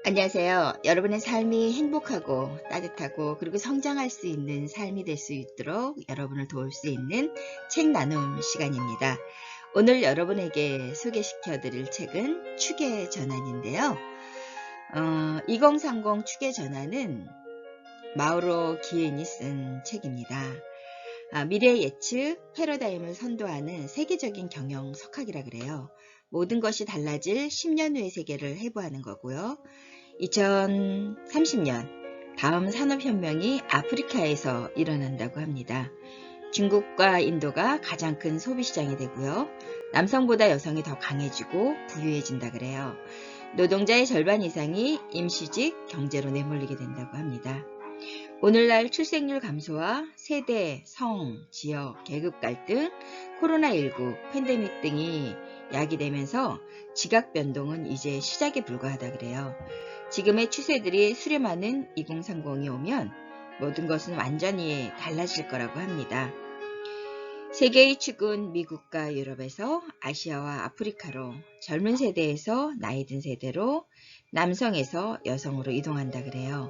안녕하세요. 여러분의 삶이 행복하고 따뜻하고 그리고 성장할 수 있는 삶이 될 수 있도록 여러분을 도울 수 있는 책 나눔 시간입니다. 오늘 여러분에게 소개시켜 드릴 책은 축의 전환인데요. 2030 축의 전환은 마우로 기엔이 쓴 책입니다. 미래 예측, 패러다임을 선도하는 세계적인 경영 석학이라 그래요. 모든 것이 달라질 10년 후의 세계를 해부하는 거고요. 2030년 다음 산업혁명이 아프리카에서 일어난다고 합니다. 중국과 인도가 가장 큰 소비시장이 되고요. 남성보다 여성이 더 강해지고 부유해진다 그래요. 노동자의 절반 이상이 임시직 경제로 내몰리게 된다고 합니다. 오늘날 출생률 감소와 세대, 성, 지역, 계급 갈등, 코로나19, 팬데믹 등이 야기되면서 지각 변동은 이제 시작에 불과하다 그래요. 지금의 추세들이 수렴하는 2030이 오면 모든 것은 완전히 달라질 거라고 합니다. 세계의 축은 미국과 유럽에서 아시아와 아프리카로, 젊은 세대에서 나이 든 세대로, 남성에서 여성으로 이동한다 그래요.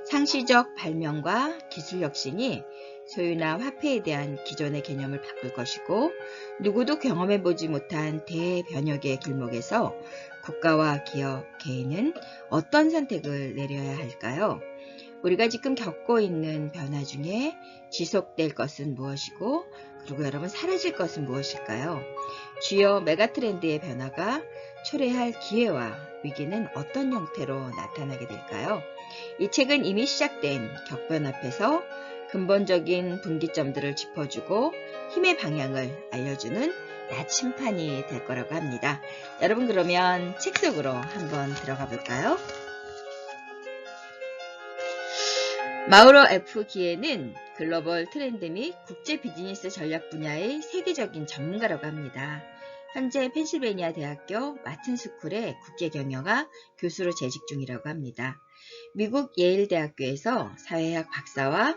상시적 발명과 기술 혁신이 소유나 화폐에 대한 기존의 개념을 바꿀 것이고, 누구도 경험해보지 못한 대변혁의 길목에서 국가와 기업, 개인은 어떤 선택을 내려야 할까요? 우리가 지금 겪고 있는 변화 중에 지속될 것은 무엇이고, 그리고 여러분 사라질 것은 무엇일까요? 주요 메가트렌드의 변화가 초래할 기회와 위기는 어떤 형태로 나타나게 될까요? 이 책은 이미 시작된 격변 앞에서 근본적인 분기점들을 짚어주고 힘의 방향을 알려주는 나침판이 될 거라고 합니다. 여러분 그러면 책 속으로 한번 들어가 볼까요? 마우로 F. 기에는 글로벌 트렌드 및 국제 비즈니스 전략 분야의 세계적인 전문가라고 합니다. 현재 펜실베니아 대학교 마틴스쿨의 국제경영학 교수로 재직 중이라고 합니다. 미국 예일 대학교에서 사회학 박사와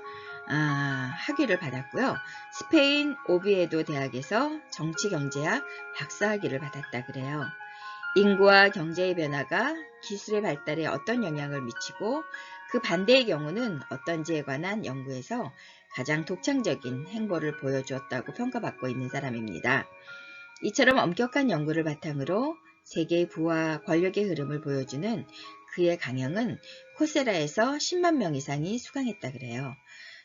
학위를 받았고요. 스페인 오비에도 대학에서 정치경제학 박사학위를 받았다 그래요. 인구와 경제의 변화가 기술의 발달에 어떤 영향을 미치고 그 반대의 경우는 어떤지에 관한 연구에서 가장 독창적인 행보를 보여주었다고 평가받고 있는 사람입니다. 이처럼 엄격한 연구를 바탕으로 세계의 부와 권력의 흐름을 보여주는 그의 강연은 코세라에서 10만 명 이상이 수강했다 그래요.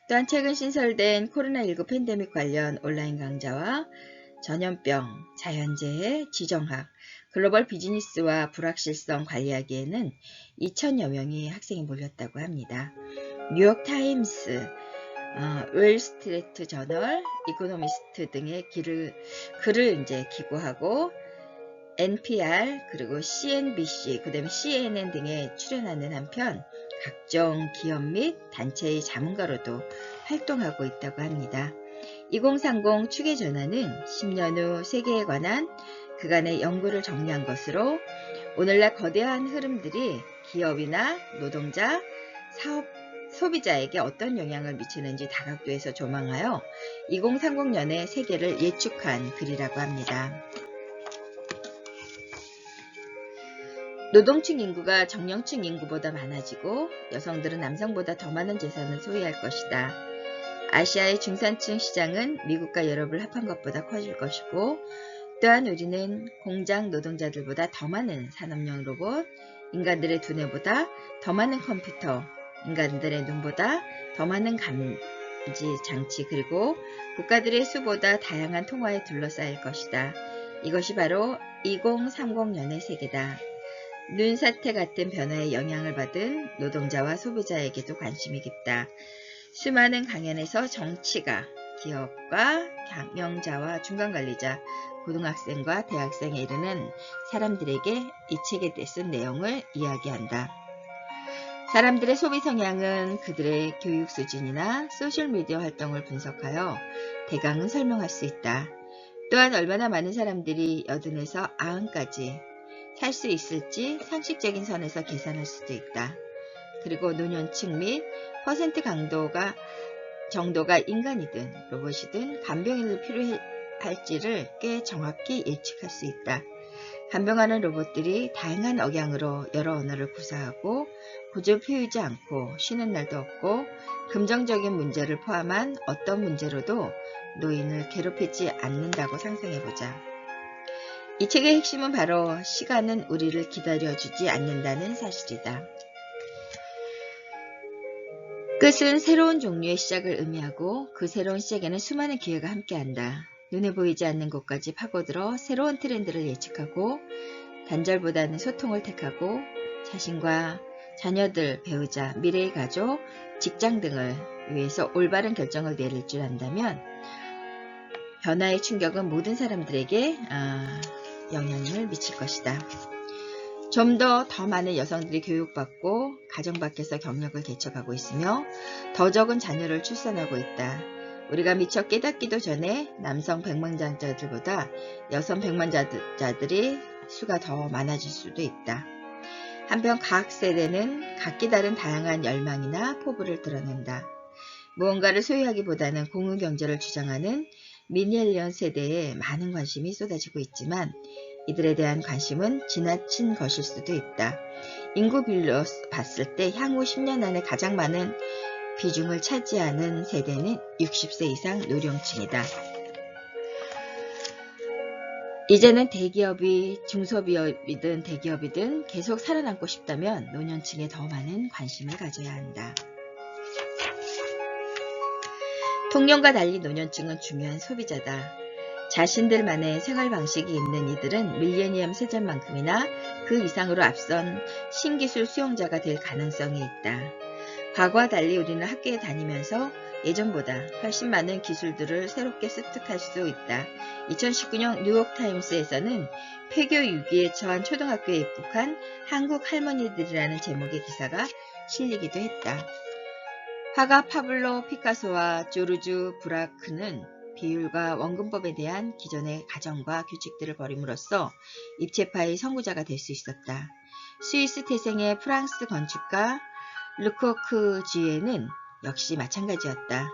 또한 최근 신설된 코로나19 팬데믹 관련 온라인 강좌와 전염병, 자연재해, 지정학, 글로벌 비즈니스와 불확실성 관리하기에는 2천여 명의 학생이 몰렸다고 합니다. 뉴욕타임스, 월스트리트 저널, 이코노미스트 등의 글을 기고하고 NPR 그리고 CNBC, 그 다음에 CNN 등에 출연하는 한편 각종 기업 및 단체의 자문가로도 활동하고 있다고 합니다. 2030 축의 전환은 10년 후 세계에 관한 그간의 연구를 정리한 것으로 오늘날 거대한 흐름들이 기업이나 노동자, 소비자에게 어떤 영향을 미치는지 다각도에서 조망하여 2030년의 세계를 예측한 글이라고 합니다. 노동층 인구가 정년층 인구보다 많아지고 여성들은 남성보다 더 많은 재산을 소유할 것이다. 아시아의 중산층 시장은 미국과 유럽을 합한 것보다 커질 것이고 또한 우리는 공장 노동자들보다 더 많은 산업용 로봇, 인간들의 두뇌보다 더 많은 컴퓨터, 인간들의 눈보다 더 많은 감지 장치 그리고 국가들의 수보다 다양한 통화에 둘러싸일 것이다. 이것이 바로 2030년의 세계다. 눈사태 같은 변화에 영향을 받은 노동자와 소비자에게도 관심이 깊다. 수많은 강연에서 정치가 기업과 경영자와 중간관리자, 고등학생과 대학생에 이르는 사람들에게 이 책에 쓴 내용을 이야기한다. 사람들의 소비 성향은 그들의 교육 수준이나 소셜미디어 활동을 분석하여 대강은 설명할 수 있다. 또한 얼마나 많은 사람들이 80에서 90까지 살 수 있을지 상식적인 선에서 계산할 수도 있다. 그리고 노년층 및 퍼센트 정도가 인간이든 로봇이든 간병인을 필요할지를 꽤 정확히 예측할 수 있다. 간병하는 로봇들이 다양한 억양으로 여러 언어를 구사하고 고집을 피우지 않고 쉬는 날도 없고 긍정적인 문제를 포함한 어떤 문제로도 노인을 괴롭히지 않는다고 상상해보자. 이 책의 핵심은 바로 시간은 우리를 기다려주지 않는다는 사실이다. 끝은 새로운 종류의 시작을 의미하고 그 새로운 시작에는 수많은 기회가 함께한다. 눈에 보이지 않는 곳까지 파고들어 새로운 트렌드를 예측하고 단절보다는 소통을 택하고 자신과 자녀들, 배우자, 미래의 가족, 직장 등을 위해서 올바른 결정을 내릴 줄 안다면 변화의 충격은 모든 사람들에게 영향을 미칠 것이다. 좀 더 많은 여성들이 교육받고 가정 밖에서 경력을 개척하고 있으며 더 적은 자녀를 출산하고 있다. 우리가 미처 깨닫기도 전에 남성 백만장자들보다 여성 백만장자들이 수가 더 많아질 수도 있다. 한편 각 세대는 각기 다른 다양한 열망이나 포부를 드러낸다. 무언가를 소유하기보다는 공유경제를 주장하는 밀레니얼 세대에 많은 관심이 쏟아지고 있지만 이들에 대한 관심은 지나친 것일 수도 있다. 인구 비율로 봤을 때 향후 10년 안에 가장 많은 비중을 차지하는 세대는 60세 이상 노령층이다. 이제는 대기업이 중소기업이든 대기업이든 계속 살아남고 싶다면 노년층에 더 많은 관심을 가져야 한다. 통령과 달리 노년층은 중요한 소비자다. 자신들만의 생활 방식이 있는 이들은 밀레니엄 세대만큼이나 그 이상으로 앞선 신기술 수용자가 될 가능성이 있다. 과거와 달리 우리는 학교에 다니면서 예전보다 훨씬 많은 기술들을 새롭게 습득할 수 있다. 2019년 뉴욕타임스에서는 폐교 위기에 처한 초등학교에 입국한 한국 할머니들이라는 제목의 기사가 실리기도 했다. 화가 파블로 피카소와 조르주 브라크는 비율과 원근법에 대한 기존의 가정과 규칙들을 버림으로써 입체파의 선구자가 될 수 있었다. 스위스 태생의 프랑스 건축가 르코크쥐에는 역시 마찬가지였다.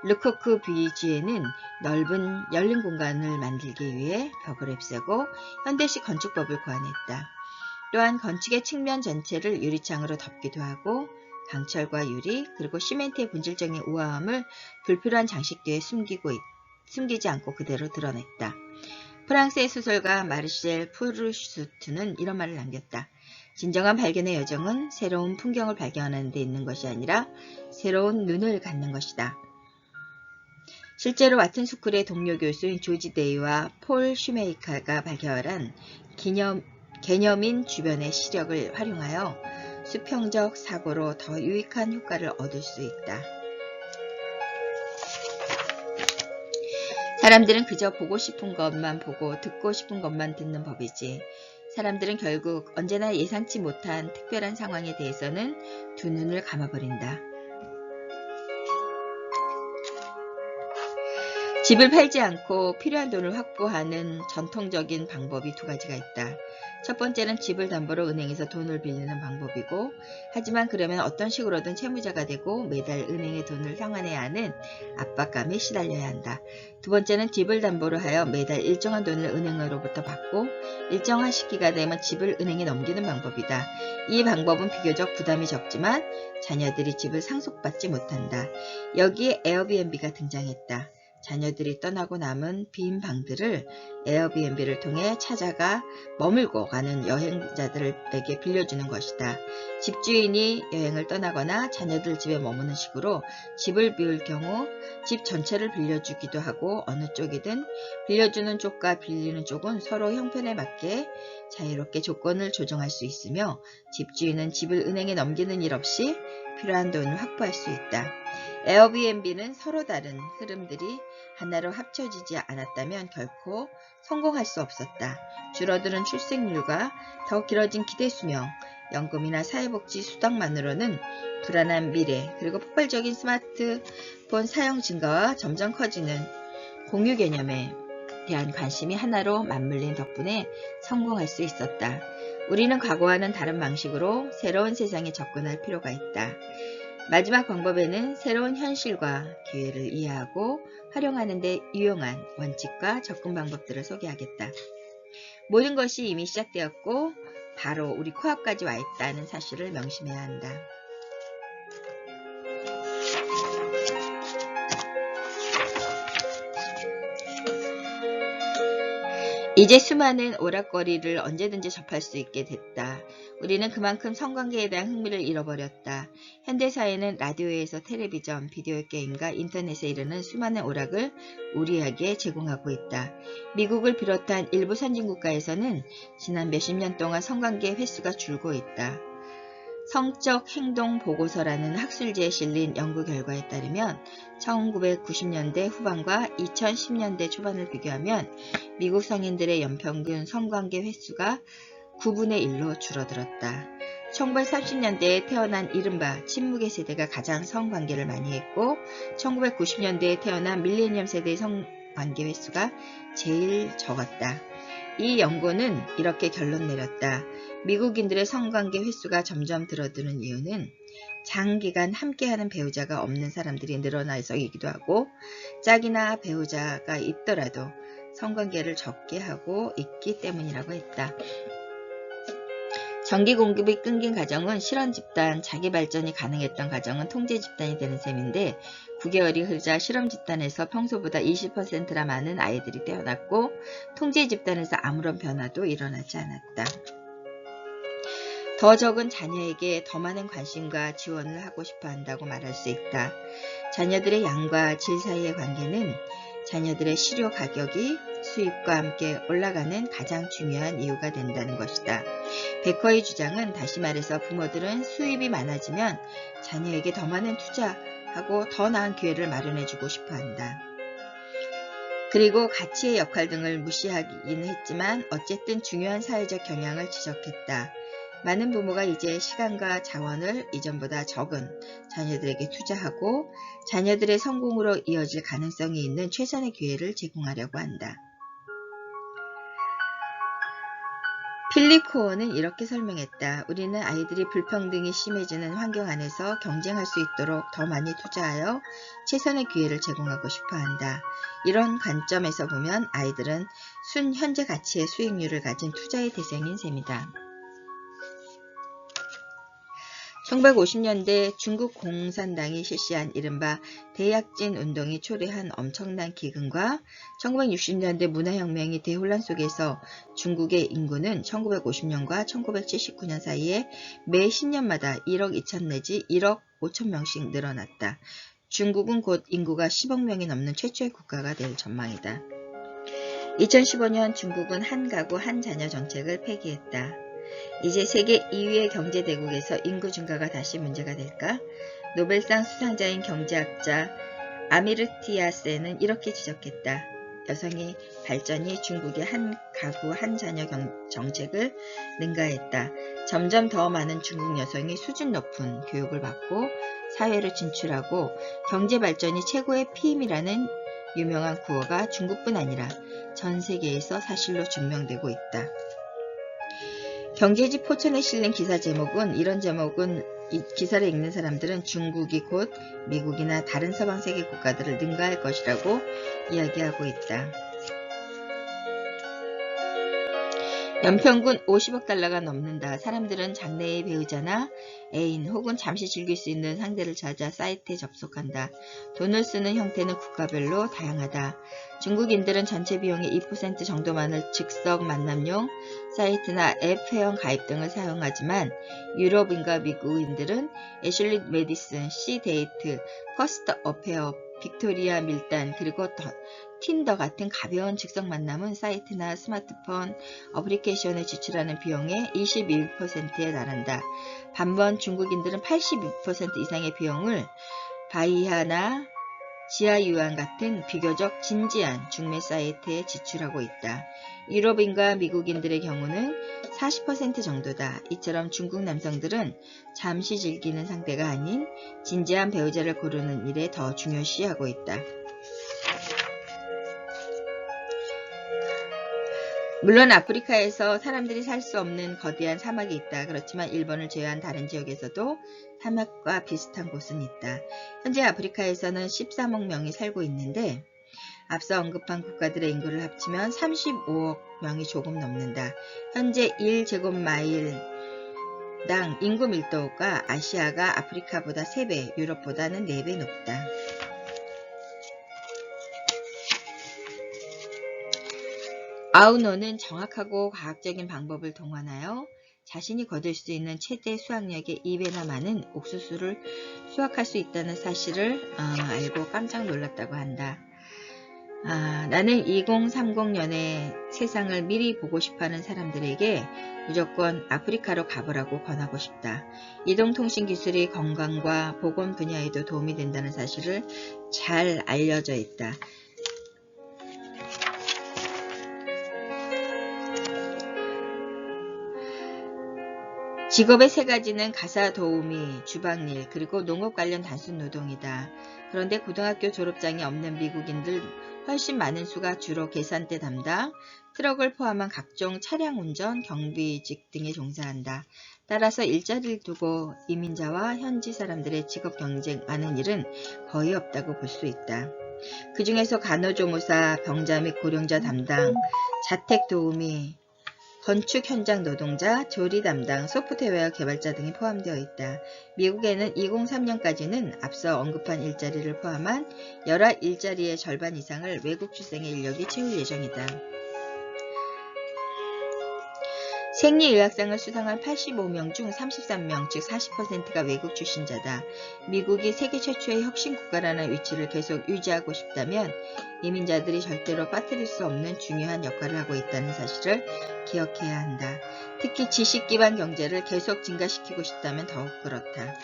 르코크쥐에는 넓은 열린 공간을 만들기 위해 벽을 흡수하고 현대식 건축법을 고안했다. 또한 건축의 측면 전체를 유리창으로 덮기도 하고 강철과 유리 그리고 시멘트의 본질적인 우아함을 불필요한 장식 뒤에 숨기지 않고 그대로 드러냈다. 프랑스의 소설가 마르셀 프루스트는 이런 말을 남겼다. 진정한 발견의 여정은 새로운 풍경을 발견하는 데 있는 것이 아니라 새로운 눈을 갖는 것이다. 실제로 와튼 스쿨의 동료 교수인 조지 데이와 폴 슈메이커가 발견한 개념인 주변의 시력을 활용하여 수평적 사고로 더 유익한 효과를 얻을 수 있다. 사람들은 그저 보고 싶은 것만 보고 듣고 싶은 것만 듣는 법이지. 사람들은 결국 언제나 예상치 못한 특별한 상황에 대해서는 두 눈을 감아버린다. 집을 팔지 않고 필요한 돈을 확보하는 전통적인 방법이 두 가지가 있다. 첫 번째는 집을 담보로 은행에서 돈을 빌리는 방법이고, 하지만 그러면 어떤 식으로든 채무자가 되고 매달 은행에 돈을 상환해야 하는 압박감에 시달려야 한다. 두 번째는 집을 담보로 하여 매달 일정한 돈을 은행으로부터 받고 일정한 시기가 되면 집을 은행에 넘기는 방법이다. 이 방법은 비교적 부담이 적지만 자녀들이 집을 상속받지 못한다. 여기에 에어비앤비가 등장했다. 자녀들이 떠나고 남은 빈 방들을 에어비앤비를 통해 찾아가 머물고 가는 여행자들에게 빌려주는 것이다. 집주인이 여행을 떠나거나 자녀들 집에 머무는 식으로 집을 비울 경우 집 전체를 빌려주기도 하고 어느 쪽이든 빌려주는 쪽과 빌리는 쪽은 서로 형편에 맞게 자유롭게 조건을 조정할 수 있으며 집주인은 집을 은행에 넘기는 일 없이 필요한 돈을 확보할 수 있다. 에어비앤비는 서로 다른 흐름들이 하나로 합쳐지지 않았다면 결코 성공할 수 없었다. 줄어드는 출생률과 더 길어진 기대수명, 연금이나 사회복지 수당만으로는 불안한 미래, 그리고 폭발적인 스마트폰 사용 증가와 점점 커지는 공유 개념에 대한 관심이 하나로 맞물린 덕분에 성공할 수 있었다. 우리는 과거와는 다른 방식으로 새로운 세상에 접근할 필요가 있다. 마지막 방법에는 새로운 현실과 기회를 이해하고 활용하는 데 유용한 원칙과 접근 방법들을 소개하겠다. 모든 것이 이미 시작되었고 바로 우리 코앞까지 와 있다는 사실을 명심해야 한다. 이제 수많은 오락거리를 언제든지 접할 수 있게 됐다. 우리는 그만큼 성관계에 대한 흥미를 잃어버렸다. 현대사회는 라디오에서 텔레비전, 비디오 게임과 인터넷에 이르는 수많은 오락을 우리에게 제공하고 있다. 미국을 비롯한 일부 선진국가에서는 지난 몇십 년 동안 성관계 횟수가 줄고 있다. 성적 행동 보고서라는 학술지에 실린 연구 결과에 따르면 1990년대 후반과 2010년대 초반을 비교하면 미국 성인들의 연평균 성관계 횟수가 9분의 1로 줄어들었다. 1930년대에 태어난 이른바 침묵의 세대가 가장 성관계를 많이 했고 1990년대에 태어난 밀레니엄 세대의 성관계 횟수가 제일 적었다. 이 연구는 이렇게 결론 내렸다. 미국인들의 성관계 횟수가 점점 줄어드는 이유는 장기간 함께하는 배우자가 없는 사람들이 늘어나서이기도 하고 짝이나 배우자가 있더라도 성관계를 적게 하고 있기 때문이라고 했다. 전기 공급이 끊긴 가정은 실혼 집단, 자기 발전이 가능했던 가정은 통제 집단이 되는 셈인데 9개월이 흐르자 실험 집단에서 평소보다 20%나 많은 아이들이 태어났고 통제 집단에서 아무런 변화도 일어나지 않았다. 더 적은 자녀에게 더 많은 관심과 지원을 하고 싶어 한다고 말할 수 있다. 자녀들의 양과 질 사이의 관계는 자녀들의 실효 가격이 수입과 함께 올라가는 가장 중요한 이유가 된다는 것이다. 베커의 주장은 다시 말해서 부모들은 수입이 많아지면 자녀에게 더 많은 투자하고 더 나은 기회를 마련해주고 싶어 한다. 그리고 가치의 역할 등을 무시하긴 했지만 어쨌든 중요한 사회적 경향을 지적했다. 많은 부모가 이제 시간과 자원을 이전보다 적은 자녀들에게 투자하고 자녀들의 성공으로 이어질 가능성이 있는 최선의 기회를 제공하려고 한다. 필립 코어는 이렇게 설명했다. 우리는 아이들이 불평등이 심해지는 환경 안에서 경쟁할 수 있도록 더 많이 투자하여 최선의 기회를 제공하고 싶어 한다. 이런 관점에서 보면 아이들은 현재 가치의 수익률을 가진 투자의 대상인 셈이다. 1950년대 중국 공산당이 실시한 이른바 대약진 운동이 초래한 엄청난 기근과 1960년대 문화혁명이 대혼란 속에서 중국의 인구는 1950년과 1979년 사이에 매 10년마다 1억 2천 내지 1억 5천 명씩 늘어났다. 중국은 곧 인구가 10억 명이 넘는 최초의 국가가 될 전망이다. 2015년 중국은 한 가구 한 자녀 정책을 폐기했다. 이제 세계 2위의 경제대국에서 인구 증가가 다시 문제가 될까? 노벨상 수상자인 경제학자 아미르티아 센은 이렇게 지적했다. 여성의 발전이 중국의 한 가구 한 자녀 정책을 능가했다. 점점 더 많은 중국 여성이 수준 높은 교육을 받고 사회로 진출하고 경제 발전이 최고의 피임이라는 유명한 구호가 중국뿐 아니라 전 세계에서 사실로 증명되고 있다. 경제지 포천에 실린 기사 제목은 이 기사를 읽는 사람들은 중국이 곧 미국이나 다른 서방 세계 국가들을 능가할 것이라고 이야기하고 있다. 연평균 50억 달러가 넘는다. 사람들은 장래의 배우자나 애인 혹은 잠시 즐길 수 있는 상대를 찾아 사이트에 접속한다. 돈을 쓰는 형태는 국가별로 다양하다. 중국인들은 전체 비용의 2% 정도만을 즉석 만남용 사이트나 앱 회원 가입 등을 사용하지만 유럽인과 미국인들은 애슐리 메디슨, C-데이트, 퍼스트 어페어, 빅토리아 밀단 그리고 틴더 같은 가벼운 즉석 만남은 사이트나 스마트폰 어플리케이션에 지출하는 비용의 22%에 달한다. 반면 중국인들은 82% 이상의 비용을 바이하나 지하유안 같은 비교적 진지한 중매 사이트에 지출하고 있다. 유럽인과 미국인들의 경우는 40% 정도다. 이처럼 중국 남성들은 잠시 즐기는 상대가 아닌 진지한 배우자를 고르는 일에 더 중요시하고 있다. 물론 아프리카에서 사람들이 살 수 없는 거대한 사막이 있다. 그렇지만 일본을 제외한 다른 지역에서도 사막과 비슷한 곳은 있다. 현재 아프리카에서는 13억 명이 살고 있는데 앞서 언급한 국가들의 인구를 합치면 35억 명이 조금 넘는다. 현재 1제곱마일당 인구 밀도가 아시아가 아프리카보다 3배, 유럽보다는 4배 높다. 아우노는 정확하고 과학적인 방법을 동원하여 자신이 거둘 수 있는 최대 수확량의 2배나 많은 옥수수를 수확할 수 있다는 사실을 알고 깜짝 놀랐다고 한다. 나는 2030년의 세상을 미리 보고 싶어하는 사람들에게 무조건 아프리카로 가보라고 권하고 싶다. 이동통신 기술이 건강과 보건 분야에도 도움이 된다는 사실을 잘 알려져 있다. 직업의 3가지는 가사 도우미, 주방일, 그리고 농업 관련 단순 노동이다. 그런데 고등학교 졸업장이 없는 미국인들 훨씬 많은 수가 주로 계산대 담당, 트럭을 포함한 각종 차량 운전, 경비직 등에 종사한다. 따라서 일자리를 두고 이민자와 현지 사람들의 직업 경쟁하는 일은 거의 없다고 볼 수 있다. 그 중에서 간호조무사, 병자 및 고령자 담당, 자택 도우미, 건축 현장 노동자, 조리 담당, 소프트웨어 개발자 등이 포함되어 있다. 미국에는 2003년까지는 앞서 언급한 일자리를 포함한 여러 일자리의 절반 이상을 외국 출생의 인력이 채울 예정이다. 생리의학상을 수상한 85명 중 33명, 즉 40%가 외국 출신자다. 미국이 세계 최초의 혁신 국가라는 위치를 계속 유지하고 싶다면 이민자들이 절대로 빠뜨릴 수 없는 중요한 역할을 하고 있다는 사실을 기억해야 한다. 특히 지식 기반 경제를 계속 증가시키고 싶다면 더욱 그렇다.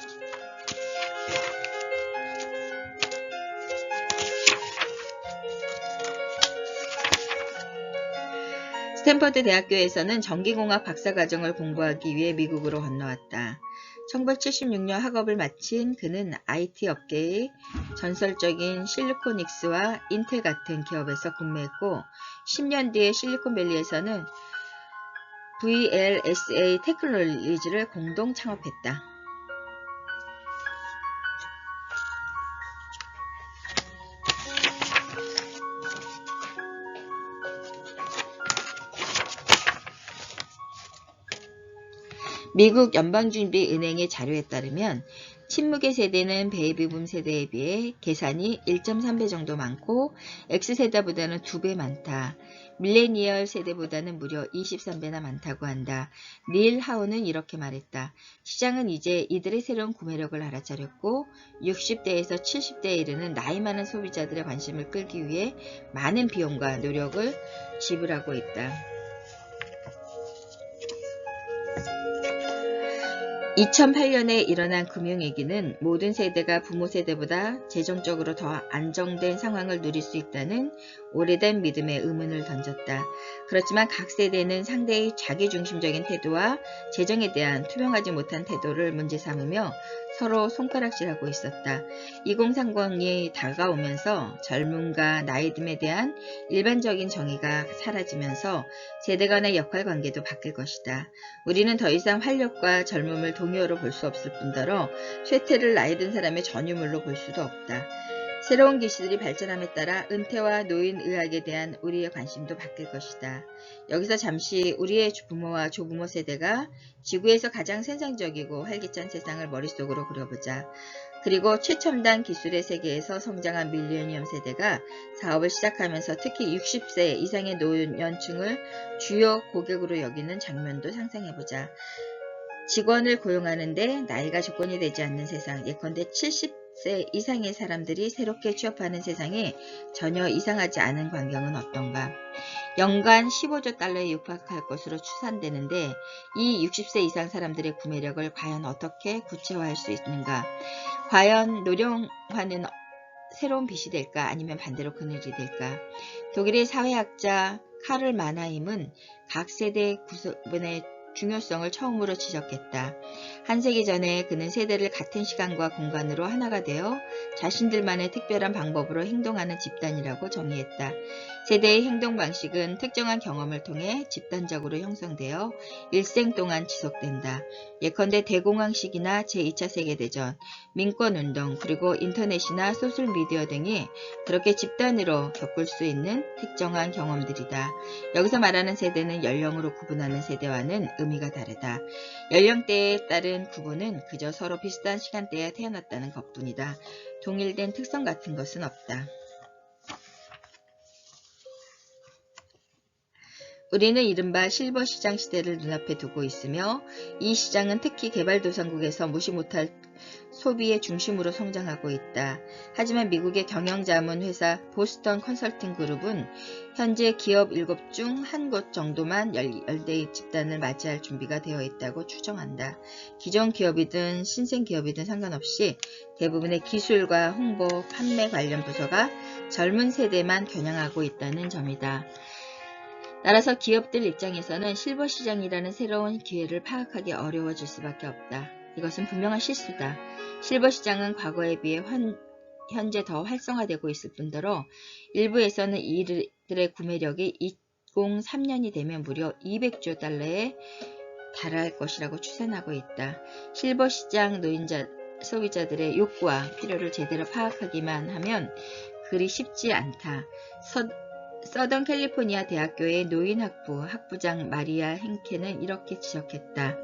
스탠퍼드 대학교에서는 전기공학 박사과정을 공부하기 위해 미국으로 건너왔다. 1976년 학업을 마친 그는 IT 업계의 전설적인 실리코닉스와 인텔 같은 기업에서 근무했고 10년 뒤에 실리콘밸리에서는 VLSA 테크놀로지를 공동 창업했다. 미국 연방준비은행의 자료에 따르면 친무계 세대는 베이비붐 세대에 비해 계산이 1.3배 정도 많고 X세대보다는 2배 많다. 밀레니얼 세대보다는 무려 23배나 많다고 한다. 닐 하우는 이렇게 말했다. 시장은 이제 이들의 새로운 구매력을 알아차렸고 60대에서 70대에 이르는 나이 많은 소비자들의 관심을 끌기 위해 많은 비용과 노력을 지불하고 있다. 2008년에 일어난 금융위기는 모든 세대가 부모 세대보다 재정적으로 더 안정된 상황을 누릴 수 있다는 오래된 믿음의 의문을 던졌다. 그렇지만 각 세대는 상대의 자기중심적인 태도와 재정에 대한 투명하지 못한 태도를 문제 삼으며 서로 손가락질하고 있었다. 2030이 다가오면서 젊음과 나이듦에 대한 일반적인 정의가 사라지면서 세대 간의 역할관계도 바뀔 것이다. 우리는 더 이상 활력과 젊음을 동요로 볼 수 없을 뿐더러 쇠퇴를 나이 든 사람의 전유물로 볼 수도 없다. 새로운 기술이 발전함에 따라 은퇴와 노인의학에 대한 우리의 관심도 바뀔 것이다. 여기서 잠시 우리의 부모와 조부모 세대가 지구에서 가장 생산적이고 활기찬 세상을 머릿속으로 그려보자. 그리고 최첨단 기술의 세계에서 성장한 밀레니엄 세대가 사업을 시작하면서 특히 60세 이상의 노년층을 주요 고객으로 여기는 장면도 상상해보자. 직원을 고용하는데 나이가 조건이 되지 않는 세상, 예컨대 70세 이상의 사람들이 새롭게 취업하는 세상에 전혀 이상하지 않은 광경은 어떤가? 연간 15조 달러에 육박할 것으로 추산되는데 이 60세 이상 사람들의 구매력을 과연 어떻게 구체화할 수 있는가? 과연 노령화는 새로운 빛이 될까? 아니면 반대로 그늘이 될까? 독일의 사회학자 카를 마나임은 각 세대 구분의 중요성을 처음으로 지적했다. 한 세기 전에 그는 세대를 같은 시간과 공간으로 하나가 되어 자신들만의 특별한 방법으로 행동하는 집단이라고 정의했다. 세대의 행동 방식은 특정한 경험을 통해 집단적으로 형성되어 일생 동안 지속된다. 예컨대 대공황 시기나 제2차 세계대전, 민권운동, 그리고 인터넷이나 소셜미디어 등이 그렇게 집단으로 겪을 수 있는 특정한 경험들이다. 여기서 말하는 세대는 연령으로 구분하는 세대와는 의미가 다르다. 연령대에 따른 구분은 그저 서로 비슷한 시간대에 태어났다는 것뿐이다. 동일된 특성 같은 것은 없다. 우리는 이른바 실버 시장 시대를 눈앞에 두고 있으며 이 시장은 특히 개발도상국에서 무시 못할 소비의 중심으로 성장하고 있다. 하지만 미국의 경영자문 회사 보스턴 컨설팅 그룹은 현재 기업 7곳 중 1곳 정도만 열대의 집단을 맞이할 준비가 되어 있다고 추정한다. 기존 기업이든 신생 기업이든 상관없이 대부분의 기술과 홍보, 판매 관련 부서가 젊은 세대만 겨냥하고 있다는 점이다. 따라서 기업들 입장에서는 실버 시장이라는 새로운 기회를 파악하기 어려워질 수밖에 없다. 이것은 분명한 실수다. 실버 시장은 과거에 비해 현재 더 활성화되고 있을 뿐더러 일부에서는 이들의 구매력이 2003년이 되면 무려 200조 달러에 달할 것이라고 추산하고 있다. 실버 시장 소비자들의 욕구와 필요를 제대로 파악하기만 하면 그리 쉽지 않다. 서던 캘리포니아 대학교의 노인학부 학부장 마리아 행케는 이렇게 지적했다.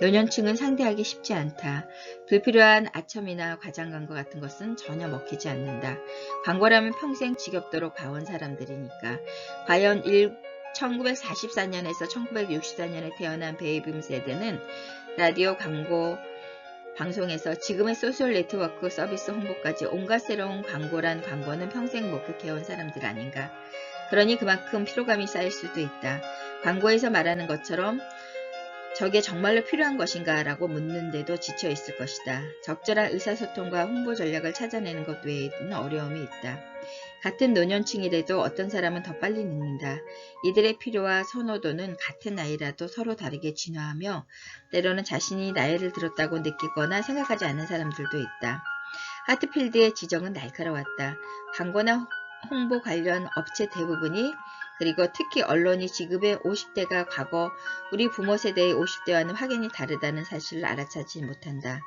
노년층은 상대하기 쉽지 않다. 불필요한 아첨이나 과장 광고 같은 것은 전혀 먹히지 않는다. 광고라면 평생 지겹도록 봐온 사람들이니까. 과연 1944년에서 1964년에 태어난 베이비붐 세대는 라디오 광고 방송에서 지금의 소셜 네트워크 서비스 홍보까지 온갖 새로운 광고란 광고는 평생 목격해온 사람들 아닌가. 그러니 그만큼 피로감이 쌓일 수도 있다. 광고에서 말하는 것처럼 저게 정말로 필요한 것인가 라고 묻는데도 지쳐 있을 것이다. 적절한 의사소통과 홍보 전략을 찾아내는 것 외에는 어려움이 있다. 같은 노년층이라도 어떤 사람은 더 빨리 늙는다. 이들의 필요와 선호도는 같은 나이라도 서로 다르게 진화하며 때로는 자신이 나이를 들었다고 느끼거나 생각하지 않는 사람들도 있다. 하트필드의 지적은 날카로웠다. 광고나 홍보 관련 업체 대부분이 그리고 특히 언론이 지금의 50대가 과거 우리 부모 세대의 50대와는 확연히 다르다는 사실을 알아차지 못한다.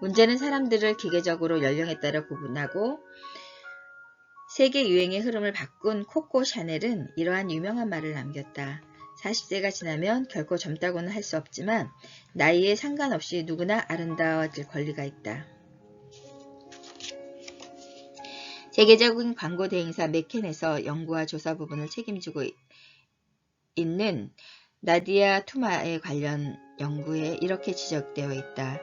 문제는 사람들을 기계적으로 연령에 따라 구분하고 세계 유행의 흐름을 바꾼 코코 샤넬은 이러한 유명한 말을 남겼다. 40세가 지나면 결코 젊다고는 할 수 없지만 나이에 상관없이 누구나 아름다워질 권리가 있다. 세계적인 광고 대행사 맥켄에서 연구와 조사 부분을 책임지고 있는 나디아 투마에 관련 연구에 이렇게 지적되어 있다.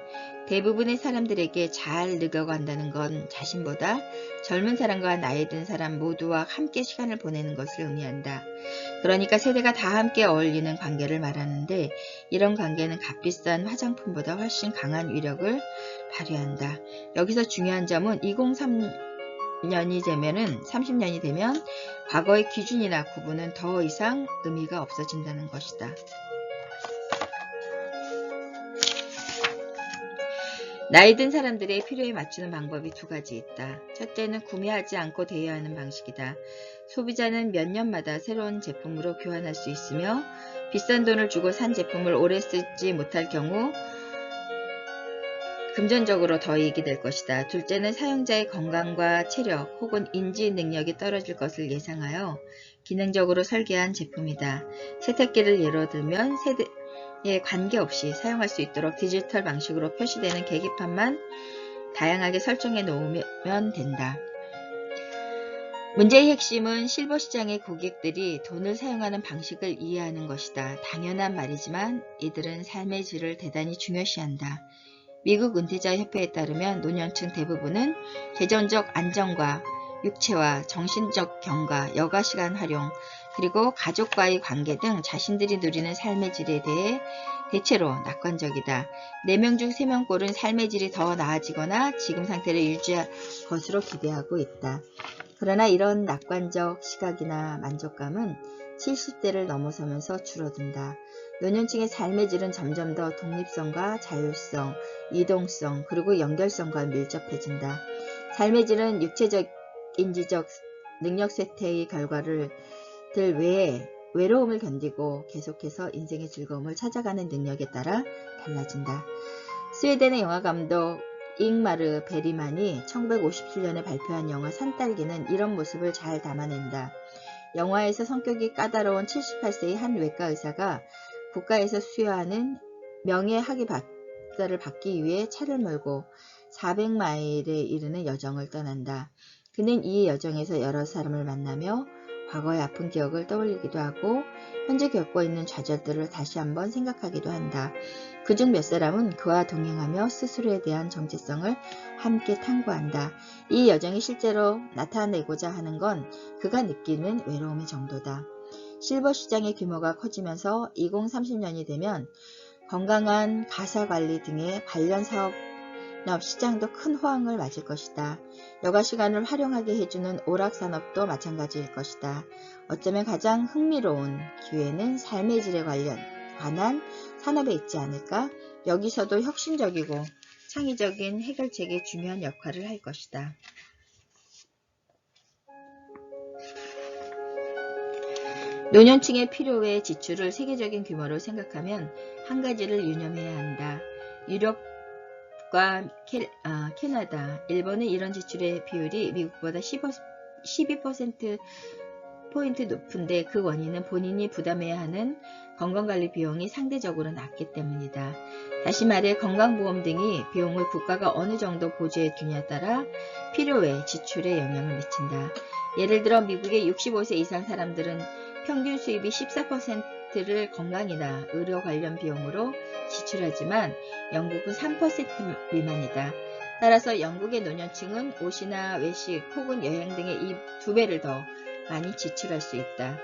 대부분의 사람들에게 잘 늙어간다는 건 자신보다 젊은 사람과 나이 든 사람 모두와 함께 시간을 보내는 것을 의미한다. 그러니까 세대가 다 함께 어울리는 관계를 말하는데 이런 관계는 값비싼 화장품보다 훨씬 강한 위력을 발휘한다. 여기서 중요한 점은 30년이 되면 과거의 기준이나 구분은 더 이상 의미가 없어진다는 것이다. 나이 든 사람들의 필요에 맞추는 방법이 두 가지 있다. 첫째는 구매하지 않고 대여하는 방식이다. 소비자는 몇 년마다 새로운 제품으로 교환할 수 있으며 비싼 돈을 주고 산 제품을 오래 쓰지 못할 경우 금전적으로 더 이익이 될 것이다. 둘째는 사용자의 건강과 체력 혹은 인지 능력이 떨어질 것을 예상하여 기능적으로 설계한 제품이다. 세탁기를 예로 들면 세대에 관계없이 사용할 수 있도록 디지털 방식으로 표시되는 계기판만 다양하게 설정해 놓으면 된다. 문제의 핵심은 실버 시장의 고객들이 돈을 사용하는 방식을 이해하는 것이다. 당연한 말이지만 이들은 삶의 질을 대단히 중요시한다. 미국 은퇴자 협회에 따르면 노년층 대부분은 재정적 안정과 육체와 정신적 경과, 여가시간 활용, 그리고 가족과의 관계 등 자신들이 누리는 삶의 질에 대해 대체로 낙관적이다. 4명 중 3명꼴은 삶의 질이 더 나아지거나 지금 상태를 유지할 것으로 기대하고 있다. 그러나 이런 낙관적 시각이나 만족감은 70대를 넘어서면서 줄어든다. 노년층의 삶의 질은 점점 더 독립성과 자율성, 이동성, 그리고 연결성과 밀접해진다. 삶의 질은 육체적, 인지적 능력 쇠퇴의 결과를 들 외에 외로움을 견디고 계속해서 인생의 즐거움을 찾아가는 능력에 따라 달라진다. 스웨덴의 영화감독 잉마르 베리만이 1957년에 발표한 영화 산딸기는 이런 모습을 잘 담아낸다. 영화에서 성격이 까다로운 78세의 한 외과 의사가 국가에서 수여하는 명예학위 박사를 받기 위해 차를 몰고 400마일에 이르는 여정을 떠난다. 그는 이 여정에서 여러 사람을 만나며 과거의 아픈 기억을 떠올리기도 하고 현재 겪고 있는 좌절들을 다시 한번 생각하기도 한다. 그중 몇 사람은 그와 동행하며 스스로에 대한 정체성을 함께 탐구한다. 이 여정이 실제로 나타내고자 하는 건 그가 느끼는 외로움의 정도다. 실버 시장의 규모가 커지면서 2030년이 되면 건강한 가사관리 등의 관련 사업 시장도 큰 호황을 맞을 것이다. 여가 시간을 활용하게 해주는 오락산업도 마찬가지일 것이다. 어쩌면 가장 흥미로운 기회는 삶의 질에 관한 산업에 있지 않을까? 여기서도 혁신적이고 창의적인 해결책이 중요한 역할을 할 것이다. 노년층의 필요외 지출을 세계적인 규모로 생각하면 한 가지를 유념해야 한다. 유럽과 캐나다, 일본은 이런 지출의 비율이 미국보다 12%포인트 높은데 그 원인은 본인이 부담해야 하는 건강관리 비용이 상대적으로 낮기 때문이다. 다시 말해 건강보험 등이 비용을 국가가 어느 정도 보조해 주냐에 따라 필요외 지출에 영향을 미친다. 예를 들어 미국의 65세 이상 사람들은 평균 수입이 14%를 건강이나 의료 관련 비용으로 지출하지만 영국은 3% 미만이다. 따라서 영국의 노년층은 옷이나 외식 혹은 여행 등의 이 2배를 더 많이 지출할 수 있다.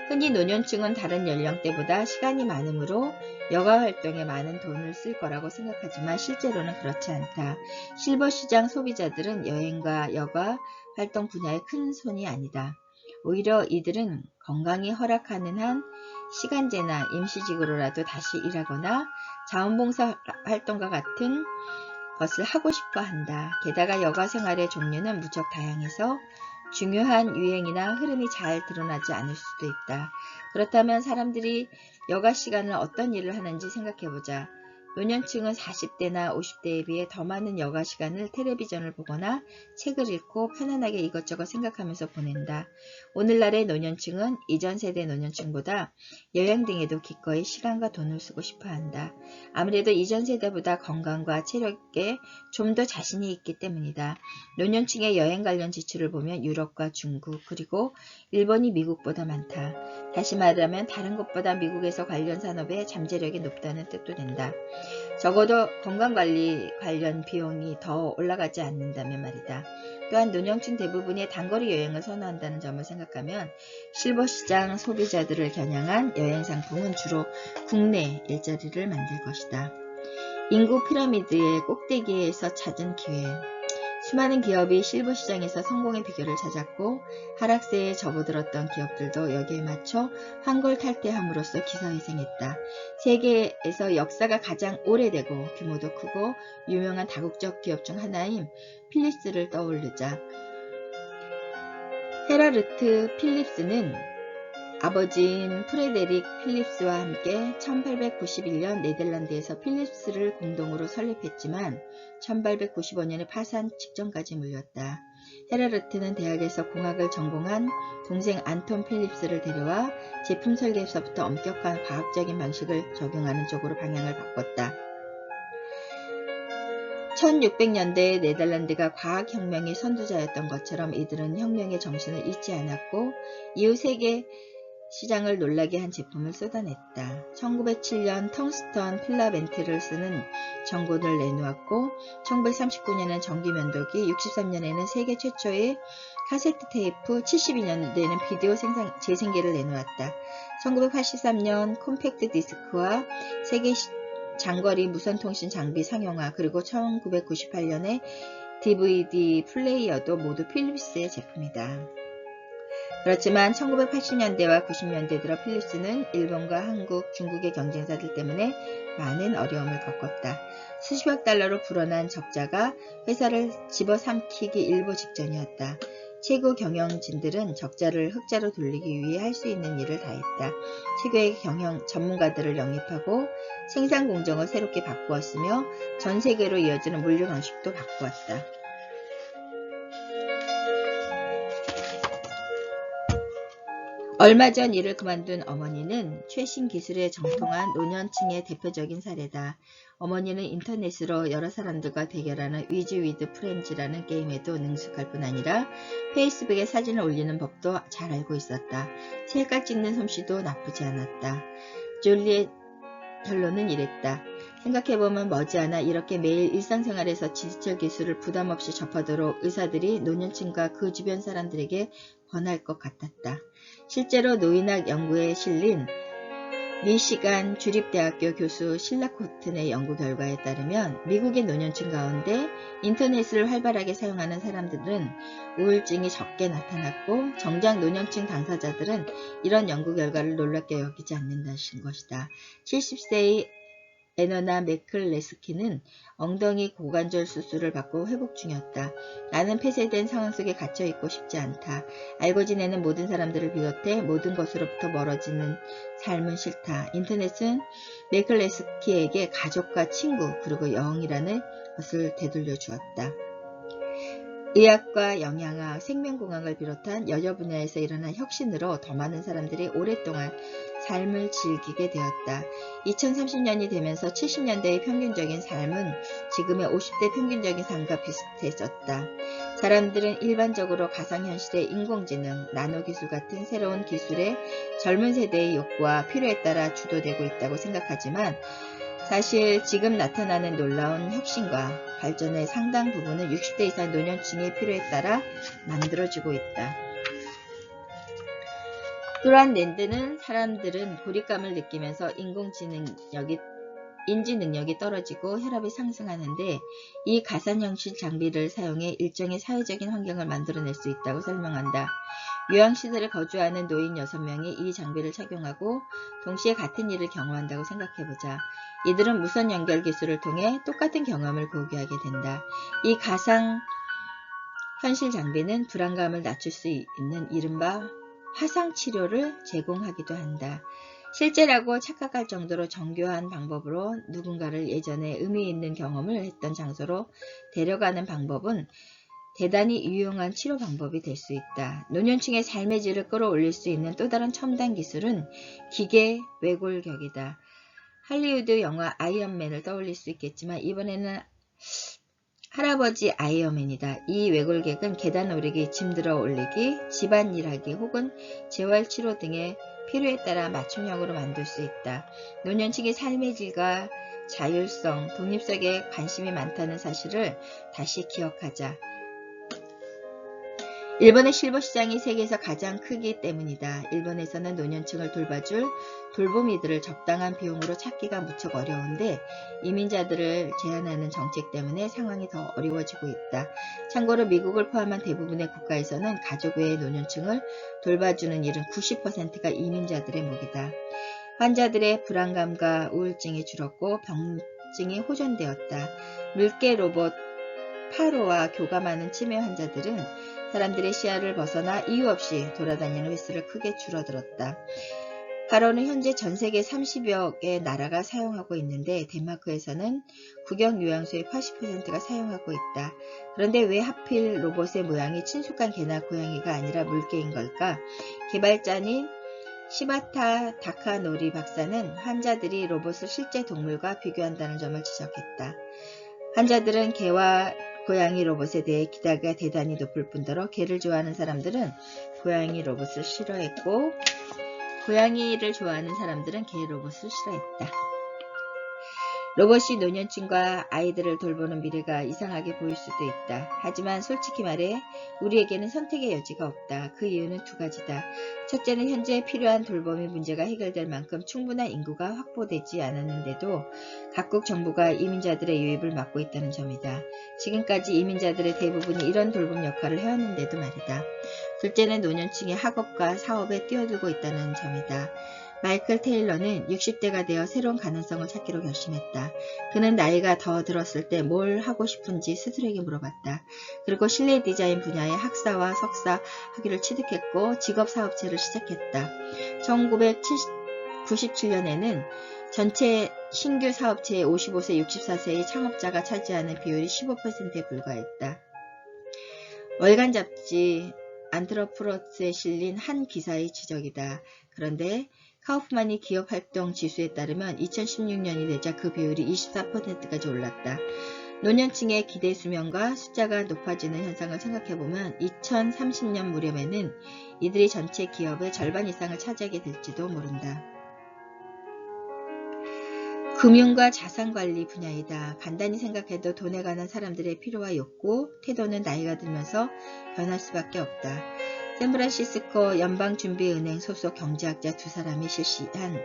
흔히 노년층은 다른 연령대보다 시간이 많으므로 여가 활동에 많은 돈을 쓸 거라고 생각하지만 실제로는 그렇지 않다. 실버 시장 소비자들은 여행과 여가 활동 분야에 큰 손이 아니다. 오히려 이들은 건강이 허락하는 한 시간제나 임시직으로라도 다시 일하거나 자원봉사 활동과 같은 것을 하고 싶어 한다. 게다가 여가 생활의 종류는 무척 다양해서 중요한 유행이나 흐름이 잘 드러나지 않을 수도 있다. 그렇다면 사람들이 여가 시간을 어떤 일을 하는지 생각해보자. 노년층은 40대나 50대에 비해 더 많은 여가 시간을 텔레비전을 보거나 책을 읽고 편안하게 이것저것 생각하면서 보낸다. 오늘날의 노년층은 이전 세대 노년층보다 여행 등에도 기꺼이 시간과 돈을 쓰고 싶어한다. 아무래도 이전 세대보다 건강과 체력에 좀 더 자신이 있기 때문이다. 노년층의 여행 관련 지출을 보면 유럽과 중국 그리고 일본이 미국보다 많다. 다시 말하면 다른 곳보다 미국에서 관련 산업의 잠재력이 높다는 뜻도 된다. 적어도 건강관리 관련 비용이 더 올라가지 않는다면 말이다. 또한 노년층 대부분이 단거리 여행을 선호한다는 점을 생각하면 실버시장 소비자들을 겨냥한 여행 상품은 주로 국내 일자리를 만들 것이다. 인구 피라미드의 꼭대기에서 찾은 기회. 수많은 기업이 실버 시장에서 성공의 비결을 찾았고 하락세에 접어들었던 기업들도 여기에 맞춰 환골탈태함으로써 기사회생했다. 세계에서 역사가 가장 오래되고 규모도 크고 유명한 다국적 기업 중 하나인 필립스를 떠올리자. 헤라르트 필립스는 아버지인 프레데릭 필립스와 함께 1891년 네덜란드에서 필립스를 공동으로 설립했지만 1895년에 파산 직전까지 물렸다. 헤라르트는 대학에서 공학을 전공한 동생 안톤 필립스를 데려와 제품 설계에서부터 엄격한 과학적인 방식을 적용하는 쪽으로 방향을 바꿨다. 1600년대에 네덜란드가 과학혁명의 선두자였던 것처럼 이들은 혁명의 정신을 잊지 않았고 이후 세계 시장을 놀라게 한 제품을 쏟아냈다. 1907년 텅스턴 필라멘트를 쓰는 전구를 내놓았고 1939년에는 전기면도기, 63년에는 세계 최초의 카세트 테이프, 72년에는 비디오 재생기를 내놓았다. 1983년 컴팩트 디스크와 세계 장거리 무선통신 장비 상용화, 그리고 1998년에 DVD 플레이어도 모두 필립스의 제품이다. 그렇지만 1980년대와 90년대 들어 필립스는 일본과 한국, 중국의 경쟁사들 때문에 많은 어려움을 겪었다. 수십억 달러로 불어난 적자가 회사를 집어삼키기 일보 직전이었다. 최고 경영진들은 적자를 흑자로 돌리기 위해 할 수 있는 일을 다했다. 최고의 경영 전문가들을 영입하고 생산 공정을 새롭게 바꾸었으며 전 세계로 이어지는 물류 방식도 바꾸었다. 얼마 전 일을 그만둔 어머니는 최신 기술에 정통한 노년층의 대표적인 사례다. 어머니는 인터넷으로 여러 사람들과 대결하는 위즈 위드 프렌즈라는 게임에도 능숙할 뿐 아니라 페이스북에 사진을 올리는 법도 잘 알고 있었다. 셀카 찍는 솜씨도 나쁘지 않았다. 줄리엣 결론은 이랬다. 생각해보면 머지않아 이렇게 매일 일상생활에서 디지털 기술을 부담없이 접하도록 의사들이 노년층과 그 주변 사람들에게 권할 것 같았다. 실제로 노인학 연구에 실린 미시간 주립대학교 교수 실라 코튼의 연구 결과에 따르면 미국의 노년층 가운데 인터넷을 활발하게 사용하는 사람들은 우울증이 적게 나타났고 정작 노년층 당사자들은 이런 연구 결과를 놀랍게 여기지 않는다는 것이다. 70세의 에너나 메클레스키는 엉덩이 고관절 수술을 받고 회복 중이었다. 나는 폐쇄된 상황 속에 갇혀있고 싶지 않다. 알고 지내는 모든 사람들을 비롯해 모든 것으로부터 멀어지는 삶은 싫다. 인터넷은 메클레스키에게 가족과 친구 그리고 영이라는 것을 되돌려 주었다. 의학과 영양학, 생명공학을 비롯한 여러 분야에서 일어난 혁신으로 더 많은 사람들이 오랫동안 삶을 즐기게 되었다. 2030년이 되면서 70년대의 평균적인 삶은 지금의 50대 평균적인 삶과 비슷해졌다. 사람들은 일반적으로 가상현실의 인공지능, 나노기술 같은 새로운 기술에 젊은 세대의 욕구와 필요에 따라 주도되고 있다고 생각하지만 사실 지금 나타나는 놀라운 혁신과 발전의 상당 부분은 60대 이상 노년층의 필요에 따라 만들어지고 있다. 또한 랜드는 사람들은 고립감을 느끼면서 인지 능력이 떨어지고 혈압이 상승하는데 이 가상현실 장비를 사용해 일정의 사회적인 환경을 만들어낼 수 있다고 설명한다. 요양시설에 거주하는 노인 6명이 이 장비를 착용하고 동시에 같은 일을 경험한다고 생각해보자. 이들은 무선 연결 기술을 통해 똑같은 경험을 공유하게 된다. 이 가상현실 장비는 불안감을 낮출 수 있는 이른바 화상치료를 제공하기도 한다. 실제라고 착각할 정도로 정교한 방법으로 누군가를 예전에 의미 있는 경험을 했던 장소로 데려가는 방법은 대단히 유용한 치료 방법이 될 수 있다. 노년층의 삶의 질을 끌어올릴 수 있는 또 다른 첨단 기술은 기계 외골격이다. 할리우드 영화 아이언맨을 떠올릴 수 있겠지만 이번에는 할아버지 아이언맨이다. 이 외골격은 계단 오르기, 짐 들어 올리기, 집안일하기 혹은 재활치료 등의 필요에 따라 맞춤형으로 만들 수 있다. 노년층의 삶의 질과 자율성, 독립성에 관심이 많다는 사실을 다시 기억하자. 일본의 실버 시장이 세계에서 가장 크기 때문이다. 일본에서는 노년층을 돌봐줄 돌보미들을 적당한 비용으로 찾기가 무척 어려운데 이민자들을 제한하는 정책 때문에 상황이 더 어려워지고 있다. 참고로 미국을 포함한 대부분의 국가에서는 가족 외의 노년층을 돌봐주는 일은 90%가 이민자들의 몫이다. 환자들의 불안감과 우울증이 줄었고 병증이 호전되었다. 물개 로봇 파로와 교감하는 치매 환자들은 사람들의 시야를 벗어나 이유 없이 돌아다니는 횟수를 크게 줄어들었다. 파로는 현재 전 세계 30여 개 나라가 사용하고 있는데 덴마크에서는 구경 요양소의 80%가 사용하고 있다. 그런데 왜 하필 로봇의 모양이 친숙한 개나 고양이가 아니라 물개인 걸까? 개발자인 시바타 다카노리 박사는 환자들이 로봇을 실제 동물과 비교한다는 점을 지적했다. 환자들은 개와 고양이 로봇에 대해 기대가 대단히 높을 뿐더러 개를 좋아하는 사람들은 고양이 로봇을 싫어했고 고양이를 좋아하는 사람들은 개 로봇을 싫어했다. 로봇이 노년층과 아이들을 돌보는 미래가 이상하게 보일 수도 있다. 하지만 솔직히 말해 우리에게는 선택의 여지가 없다. 그 이유는 두 가지다. 첫째는 현재 필요한 돌봄의 문제가 해결될 만큼 충분한 인구가 확보되지 않았는데도 각국 정부가 이민자들의 유입을 막고 있다는 점이다. 지금까지 이민자들의 대부분이 이런 돌봄 역할을 해왔는데도 말이다. 둘째는 노년층이 학업과 사업에 뛰어들고 있다는 점이다. 마이클 테일러는 60대가 되어 새로운 가능성을 찾기로 결심했다. 그는 나이가 더 들었을 때 뭘 하고 싶은지 스스로에게 물어봤다. 그리고 실내 디자인 분야의 학사와 석사 학위를 취득했고 직업사업체를 시작했다. 1997년에는 전체 신규 사업체의 55세, 64세의 창업자가 차지하는 비율이 15%에 불과했다. 월간 잡지 안트로프로스에 실린 한 기사의 지적이다. 그런데 카우프만이 기업활동 지수에 따르면 2016년이 되자 그 비율이 24%까지 올랐다. 노년층의 기대 수명과 숫자가 높아지는 현상을 생각해보면 2030년 무렵에는 이들이 전체 기업의 절반 이상을 차지하게 될지도 모른다. 금융과 자산관리 분야이다. 간단히 생각해도 돈에 관한 사람들의 필요와 욕구, 태도는 나이가 들면서 변할 수밖에 없다. 샌프란시스코 연방준비은행 소속 경제학자 두 사람이 실시한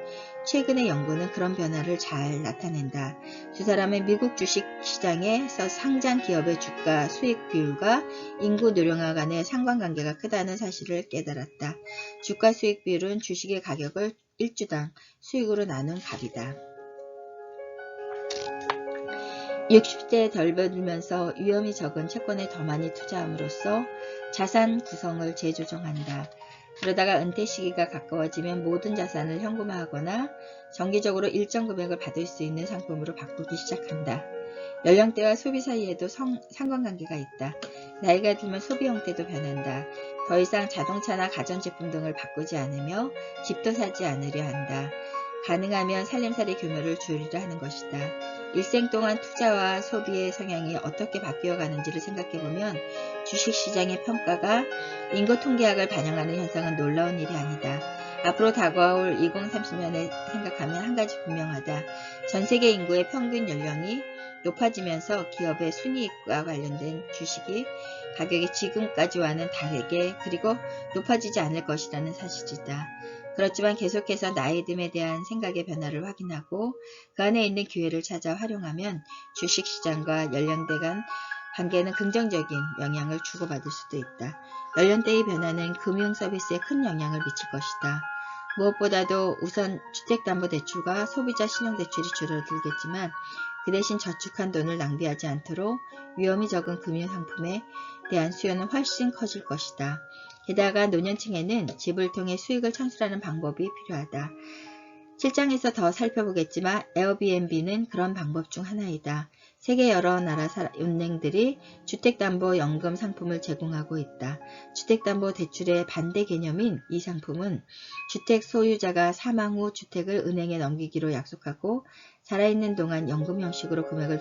최근의 연구는 그런 변화를 잘 나타낸다. 두 사람은 미국 주식시장에서 상장 기업의 주가 수익 비율과 인구 노령화 간의 상관관계가 크다는 사실을 깨달았다. 주가 수익 비율은 주식의 가격을 1주당 수익으로 나눈 값이다. 60대에 덜 벌면서 위험이 적은 채권에 더 많이 투자함으로써 자산 구성을 재조정한다. 그러다가 은퇴 시기가 가까워지면 모든 자산을 현금화하거나 정기적으로 일정 금액을 받을 수 있는 상품으로 바꾸기 시작한다. 연령대와 소비 사이에도 상관관계가 있다. 나이가 들면 소비 형태도 변한다. 더 이상 자동차나 가전제품 등을 바꾸지 않으며 집도 사지 않으려 한다. 가능하면 살림살이 규모를 줄이려 하는 것이다. 일생 동안 투자와 소비의 성향이 어떻게 바뀌어 가는지를 생각해보면 주식시장의 평가가 인구 통계학을 반영하는 현상은 놀라운 일이 아니다. 앞으로 다가올 2030년에 생각하면 한 가지 분명하다. 전세계 인구의 평균 연령이 높아지면서 기업의 순이익과 관련된 주식이 가격이 지금까지와는 다르게 그리고 높아지지 않을 것이라는 사실이다. 그렇지만 계속해서 나이듦에 대한 생각의 변화를 확인하고 그 안에 있는 기회를 찾아 활용하면 주식시장과 연령대 간 관계는 긍정적인 영향을 주고받을 수도 있다. 연령대의 변화는 금융서비스에 큰 영향을 미칠 것이다. 무엇보다도 우선 주택담보대출과 소비자 신용대출이 줄어들겠지만 그 대신 저축한 돈을 낭비하지 않도록 위험이 적은 금융상품에 대한 수요는 훨씬 커질 것이다. 게다가 노년층에는 집을 통해 수익을 창출하는 방법이 필요하다. 7장에서 더 살펴보겠지만 에어비앤비는 그런 방법 중 하나이다. 세계 여러 나라 은행들이 주택담보연금 상품을 제공하고 있다. 주택담보대출의 반대 개념인 이 상품은 주택 소유자가 사망 후 주택을 은행에 넘기기로 약속하고 살아있는 동안 연금 형식으로 금액을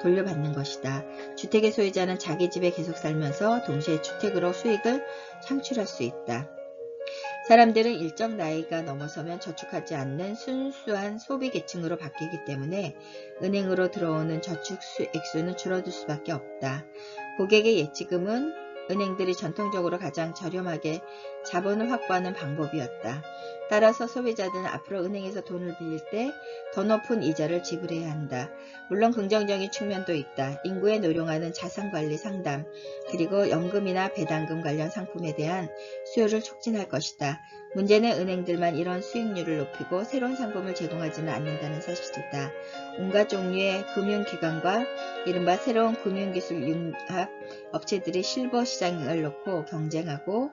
돌려받는 것이다. 주택의 소유자는 자기 집에 계속 살면서 동시에 주택으로 수익을 창출할 수 있다. 사람들은 일정 나이가 넘어서면 저축하지 않는 순수한 소비 계층으로 바뀌기 때문에 은행으로 들어오는 저축 액수는 줄어들 수밖에 없다. 고객의 예치금은 은행들이 전통적으로 가장 저렴하게 자본을 확보하는 방법이었다. 따라서 소비자들은 앞으로 은행에서 돈을 빌릴 때 더 높은 이자를 지불해야 한다. 물론 긍정적인 측면도 있다. 인구의 노령화는 자산관리 상담, 그리고 연금이나 배당금 관련 상품에 대한 수요를 촉진할 것이다. 문제는 은행들만 이런 수익률을 높이고 새로운 상품을 제공하지는 않는다는 사실이다. 온갖 종류의 금융기관과 이른바 새로운 금융기술 융합 업체들이 실버 시장을 놓고 경쟁하고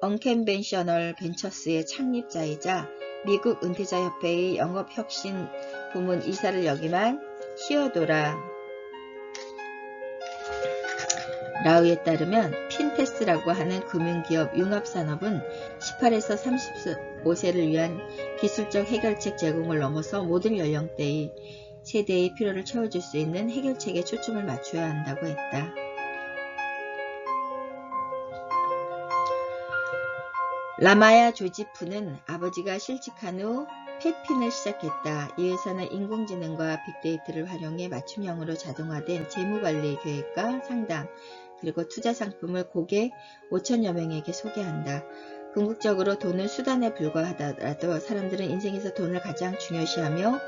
언컨벤셔널 벤처스의 창립자이자 미국 은퇴자협회의 영업혁신 부문 이사를 역임한 시어도라 라우에 따르면 핀테스라고 하는 금융기업 융합산업은 18에서 35세를 위한 기술적 해결책 제공을 넘어서 모든 연령대의 세대의 필요를 채워줄 수 있는 해결책에 초점을 맞춰야 한다고 했다. 라마야 조지프는 아버지가 실직한 후 페핀을 시작했다. 이 회사는 인공지능과 빅데이터를 활용해 맞춤형으로 자동화된 재무관리 계획과 상담, 그리고 투자 상품을 고객 5천여 명에게 소개한다. 궁극적으로 돈은 수단에 불과하더라도 사람들은 인생에서 돈을 가장 중요시하며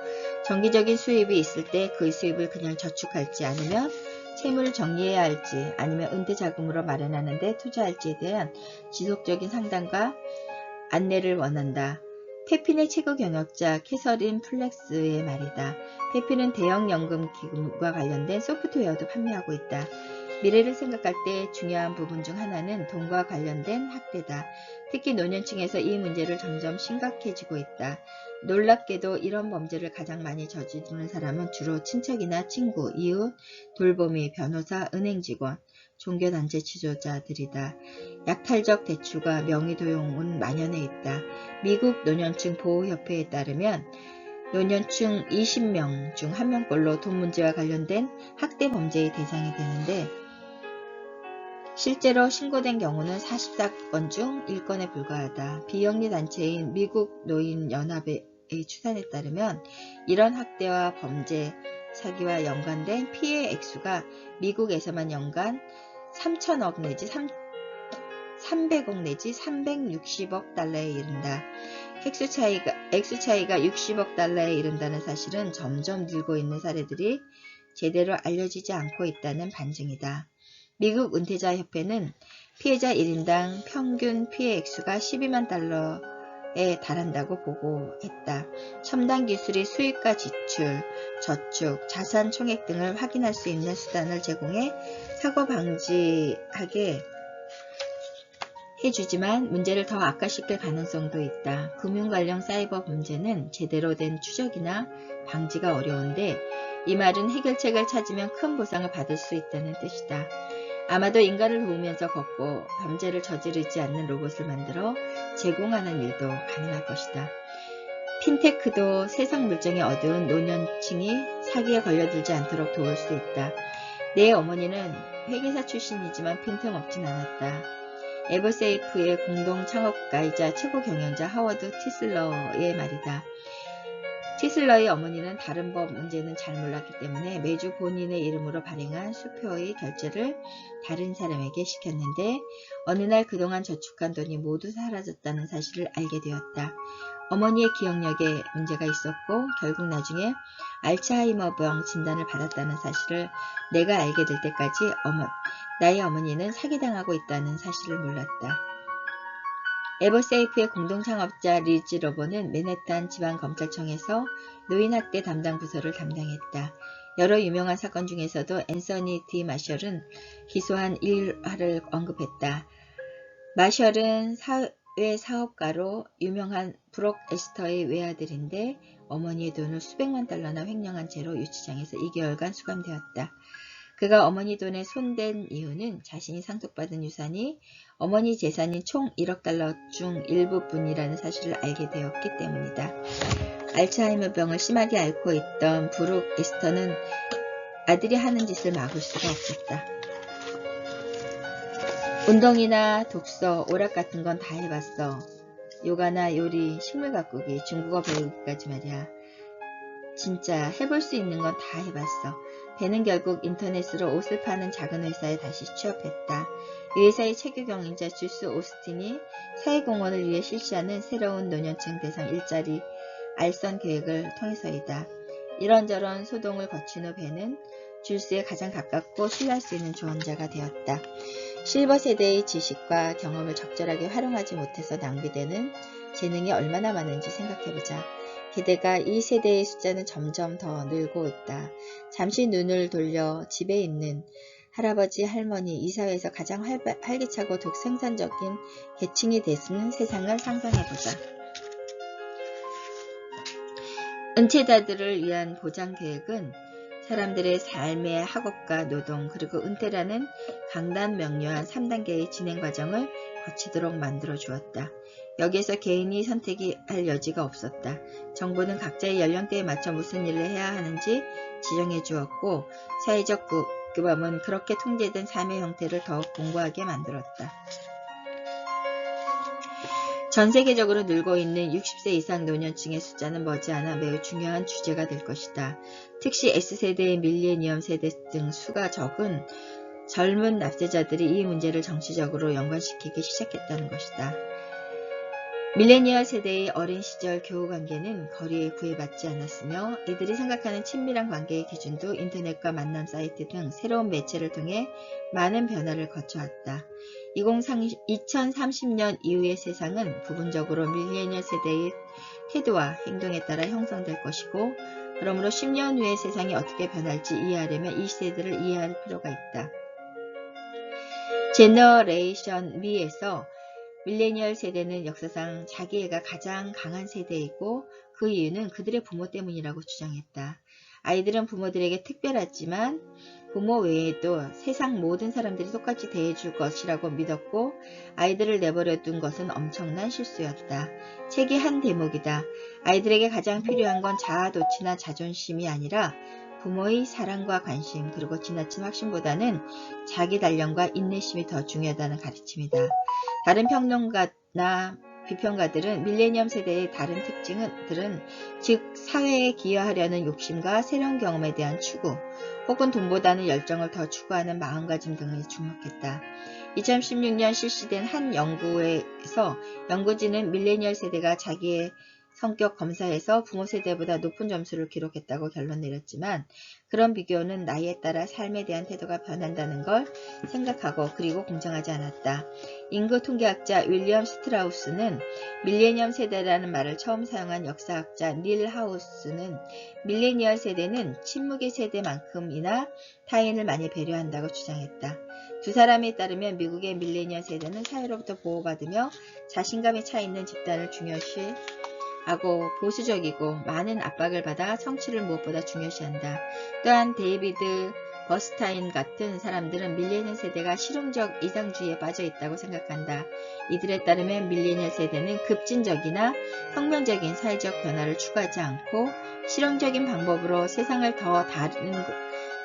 정기적인 수입이 있을 때 그 수입을 그냥 저축할지 아니면 채무를 정리해야 할지 아니면 은퇴 자금으로 마련하는 데 투자할지에 대한 지속적인 상담과 안내를 원한다. 페핀의 최고 경영자 캐서린 플렉스의 말이다. 페핀은 대형 연금 기금과 관련된 소프트웨어도 판매하고 있다. 미래를 생각할 때 중요한 부분 중 하나는 돈과 관련된 학대다. 특히 노년층에서 이 문제를 점점 심각해지고 있다. 놀랍게도 이런 범죄를 가장 많이 저지르는 사람은 주로 친척이나 친구, 이웃, 돌보미, 변호사, 은행 직원, 종교단체 지도자들이다. 약탈적 대출과 명의도용은 만연해 있다. 미국 노년층 보호협회에 따르면 노년층 20명 중 1명꼴로 돈 문제와 관련된 학대 범죄의 대상이 되는데 실제로 신고된 경우는 40사건 중 1건에 불과하다. 비영리 단체인 미국 노인연합의 추산에 따르면 이런 학대와 범죄, 사기와 연관된 피해 액수가 미국에서만 연간 3천억 내지 300억 내지 360억 달러에 이른다. 액수 차이가 60억 달러에 이른다는 사실은 점점 늘고 있는 사례들이 제대로 알려지지 않고 있다는 반증이다. 미국 은퇴자 협회는 피해자 1인당 평균 피해 액수가 12만 달러에 달한다고 보고했다. 첨단 기술이 수익과 지출, 저축, 자산 총액 등을 확인할 수 있는 수단을 제공해 사고 방지하게 해주지만 문제를 더 악화시킬 가능성도 있다. 금융 관련 사이버 범죄는 제대로 된 추적이나 방지가 어려운데 이 말은 해결책을 찾으면 큰 보상을 받을 수 있다는 뜻이다. 아마도 인간을 도우면서 걷고 범죄를 저지르지 않는 로봇을 만들어 제공하는 일도 가능할 것이다. 핀테크도 세상 물정이 어두운 노년층이 사기에 걸려들지 않도록 도울 수 있다. 내 어머니는 회계사 출신이지만 빈틈없진 않았다. 에버세이프의 공동 창업가이자 최고 경영자 하워드 티슬러의 말이다. 티슬러의 어머니는 다른 법 문제는 잘 몰랐기 때문에 매주 본인의 이름으로 발행한 수표의 결제를 다른 사람에게 시켰는데 어느 날 그동안 저축한 돈이 모두 사라졌다는 사실을 알게 되었다. 어머니의 기억력에 문제가 있었고 결국 나중에 알츠하이머병 진단을 받았다는 사실을 내가 알게 될 때까지 나의 어머니는 사기당하고 있다는 사실을 몰랐다. 에버세이프의 공동창업자 리즈 로버는 맨해튼 지방검찰청에서 노인학대 담당 부서를 담당했다. 여러 유명한 사건 중에서도 앤서니 디 마셜은 기소한 일화를 언급했다. 마셜은 사회사업가로 유명한 브록 에스터의 외아들인데 어머니의 돈을 수백만 달러나 횡령한 채로 유치장에서 2개월간 수감되었다. 그가 어머니 돈에 손댄 이유는 자신이 상속받은 유산이 어머니 재산인 총 1억 달러 중 일부분이라는 사실을 알게 되었기 때문이다. 알츠하이머병을 심하게 앓고 있던 브룩 에스터는 아들이 하는 짓을 막을 수가 없었다. 운동이나 독서, 오락 같은 건 다 해봤어. 요가나 요리, 식물 가꾸기, 중국어 배우기까지 말이야. 진짜 해볼 수 있는 건 다 해봤어. 배는 결국 인터넷으로 옷을 파는 작은 회사에 다시 취업했다. 이 회사의 최고 경영자 주스 오스틴이 사회공헌을 위해 실시하는 새로운 노년층 대상 일자리 알선 계획을 통해서이다. 이런저런 소동을 거친 후 배는 주스에 가장 가깝고 신뢰할 수 있는 조언자가 되었다. 실버 세대의 지식과 경험을 적절하게 활용하지 못해서 낭비되는 재능이 얼마나 많은지 생각해보자. 게다가 이 세대의 숫자는 점점 더 늘고 있다. 잠시 눈을 돌려 집에 있는 할아버지, 할머니, 이 사회에서 가장 활기차고 생산적인 계층이 되는 세상을 상상해보자. 은퇴자들을 위한 보장계획은 사람들의 삶의 학업과 노동 그리고 은퇴라는 강단명료한 3단계의 진행 과정을 거치도록 만들어 주었다. 여기에서 개인이 선택할 여지가 없었다. 정부는 각자의 연령대에 맞춰 무슨 일을 해야 하는지 지정해 주었고 사회적 규범은 그렇게 통제된 삶의 형태를 더욱 공고하게 만들었다. 전 세계적으로 늘고 있는 60세 이상 노년층의 숫자는 머지않아 매우 중요한 주제가 될 것이다. 특히 S세대, 밀레니엄 세대 등 수가 적은 젊은 납세자들이 이 문제를 정치적으로 연관시키기 시작했다는 것이다. 밀레니얼 세대의 어린 시절 교우관계는 거리에 구애받지 않았으며 이들이 생각하는 친밀한 관계의 기준도 인터넷과 만남 사이트 등 새로운 매체를 통해 많은 변화를 거쳐왔다. 2030년 이후의 세상은 부분적으로 밀레니얼 세대의 태도와 행동에 따라 형성될 것이고 그러므로 10년 후의 세상이 어떻게 변할지 이해하려면 이 시대들을 이해할 필요가 있다. 제너레이션 미에서 밀레니얼 세대는 역사상 자기애가 가장 강한 세대이고 그 이유는 그들의 부모 때문이라고 주장했다. 아이들은 부모들에게 특별하지만 부모 외에도 세상 모든 사람들이 똑같이 대해줄 것이라고 믿었고 아이들을 내버려둔 것은 엄청난 실수였다. 책이 한 대목이다. 아이들에게 가장 필요한 건 자아도취나 자존심이 아니라 부모의 사랑과 관심 그리고 지나친 확신보다는 자기 단련과 인내심이 더 중요하다는 가르침이다. 다른 평론가나 비평가들은 밀레니엄 세대의 다른 특징들은 즉 사회에 기여하려는 욕심과 새로운 경험에 대한 추구 혹은 돈보다는 열정을 더 추구하는 마음가짐 등에 주목했다. 2016년 실시된 한 연구에서 연구진은 밀레니얼 세대가 자기의 성격 검사에서 부모 세대보다 높은 점수를 기록했다고 결론 내렸지만 그런 비교는 나이에 따라 삶에 대한 태도가 변한다는 걸 생각하고 그리고 공정하지 않았다. 인구 통계학자 윌리엄 스트라우스는 밀레니엄 세대라는 말을 처음 사용한 역사학자 닐 하우스는 밀레니얼 세대는 침묵의 세대만큼이나 타인을 많이 배려한다고 주장했다. 두 사람에 따르면 미국의 밀레니얼 세대는 사회로부터 보호받으며 자신감이 차 있는 집단을 중요시 하고 보수적이고 많은 압박을 받아 성취를 무엇보다 중요시한다. 또한 데이비드 버스타인 같은 사람들은 밀레니얼 세대가 실용적 이상주의에 빠져 있다고 생각한다. 이들에 따르면 밀레니얼 세대는 급진적이나 혁명적인 사회적 변화를 추구하지 않고 실용적인 방법으로 세상을 더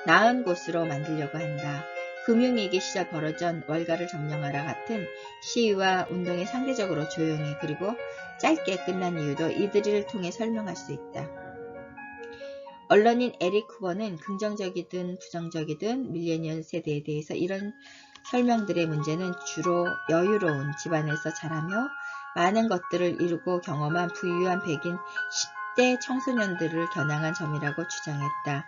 나은 곳으로 만들려고 한다. 금융위기 시절 벌어진 월가를 점령하라 같은 시위와 운동이 상대적으로 조용히 그리고 짧게 끝난 이유도 이들을 통해 설명할 수 있다. 언론인 에릭 후버는 긍정적이든 부정적이든 밀레니얼 세대에 대해서 이런 설명들의 문제는 주로 여유로운 집안에서 자라며 많은 것들을 이루고 경험한 부유한 백인 10대 청소년들을 겨냥한 점이라고 주장했다.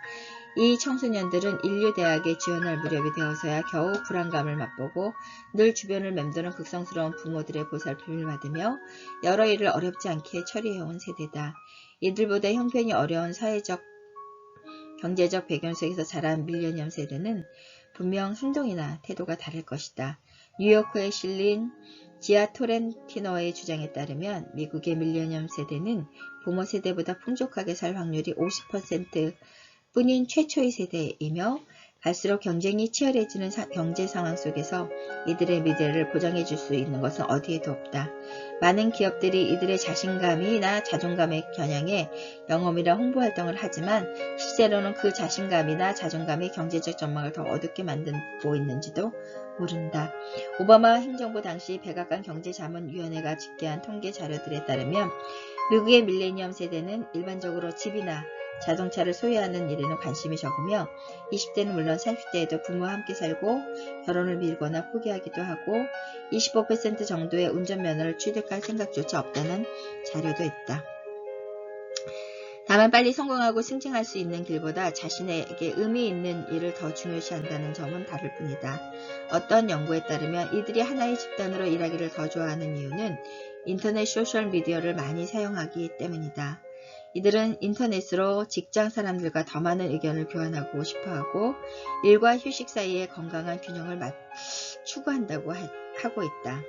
이 청소년들은 인류대학에 지원할 무렵이 되어서야 겨우 불안감을 맛보고 늘 주변을 맴도는 극성스러운 부모들의 보살핌을 받으며 여러 일을 어렵지 않게 처리해온 세대다. 이들보다 형편이 어려운 사회적, 경제적 배경 속에서 자란 밀레니엄 세대는 분명 행동이나 태도가 다를 것이다. 뉴요커에 실린 지아 토렌티노의 주장에 따르면 미국의 밀레니엄 세대는 부모 세대보다 풍족하게 살 확률이 50% 뿐인 최초의 세대이며 갈수록 경쟁이 치열해지는 경제 상황 속에서 이들의 미래를 보장해 줄 수 있는 것은 어디에도 없다. 많은 기업들이 이들의 자신감이나 자존감에 겨냥해 영업이나 홍보활동을 하지만 실제로는 그 자신감이나 자존감이 경제적 전망을 더 어둡게 만들고 있는지도 모른다. 오바마 행정부 당시 백악관 경제자문위원회가 집계한 통계 자료들에 따르면 미국의 밀레니엄 세대는 일반적으로 집이나 자동차를 소유하는 일에는 관심이 적으며 20대는 물론 30대에도 부모와 함께 살고 결혼을 미루거나 포기하기도 하고 25% 정도의 운전면허를 취득할 생각조차 없다는 자료도 있다. 다만 빨리 성공하고 승진할 수 있는 길보다 자신에게 의미 있는 일을 더 중요시한다는 점은 다를 뿐이다. 어떤 연구에 따르면 이들이 하나의 집단으로 일하기를 더 좋아하는 이유는 인터넷 소셜미디어를 많이 사용하기 때문이다. 이들은 인터넷으로 직장 사람들과 더 많은 의견을 교환하고 싶어하고 일과 휴식 사이의 건강한 균형을 추구한다고 하고 있다.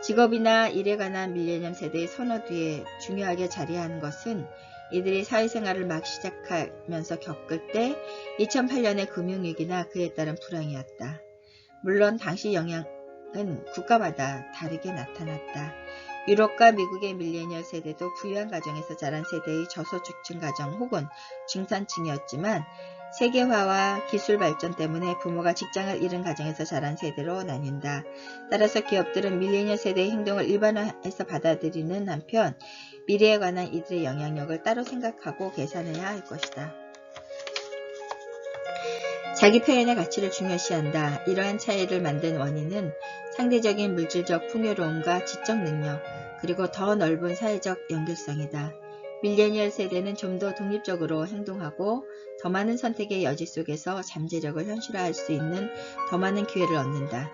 직업이나 일에 관한 밀레니엄 세대의 선호도에 중요하게 자리하는 것은 이들이 사회생활을 막 시작하면서 겪을 때 2008년의 금융위기나 그에 따른 불황이었다. 물론 당시 영향은 국가마다 다르게 나타났다. 유럽과 미국의 밀레니얼 세대도 부유한 가정에서 자란 세대의 저소득층 가정 혹은 중산층이었지만 세계화와 기술 발전 때문에 부모가 직장을 잃은 가정에서 자란 세대로 나뉜다. 따라서 기업들은 밀레니얼 세대의 행동을 일반화해서 받아들이는 한편 미래에 관한 이들의 영향력을 따로 생각하고 계산해야 할 것이다. 자기 표현의 가치를 중요시한다. 이러한 차이를 만든 원인은 상대적인 물질적 풍요로움과 지적 능력, 그리고 더 넓은 사회적 연결성이다. 밀레니얼 세대는 좀 더 독립적으로 행동하고 더 많은 선택의 여지 속에서 잠재력을 현실화할 수 있는 더 많은 기회를 얻는다.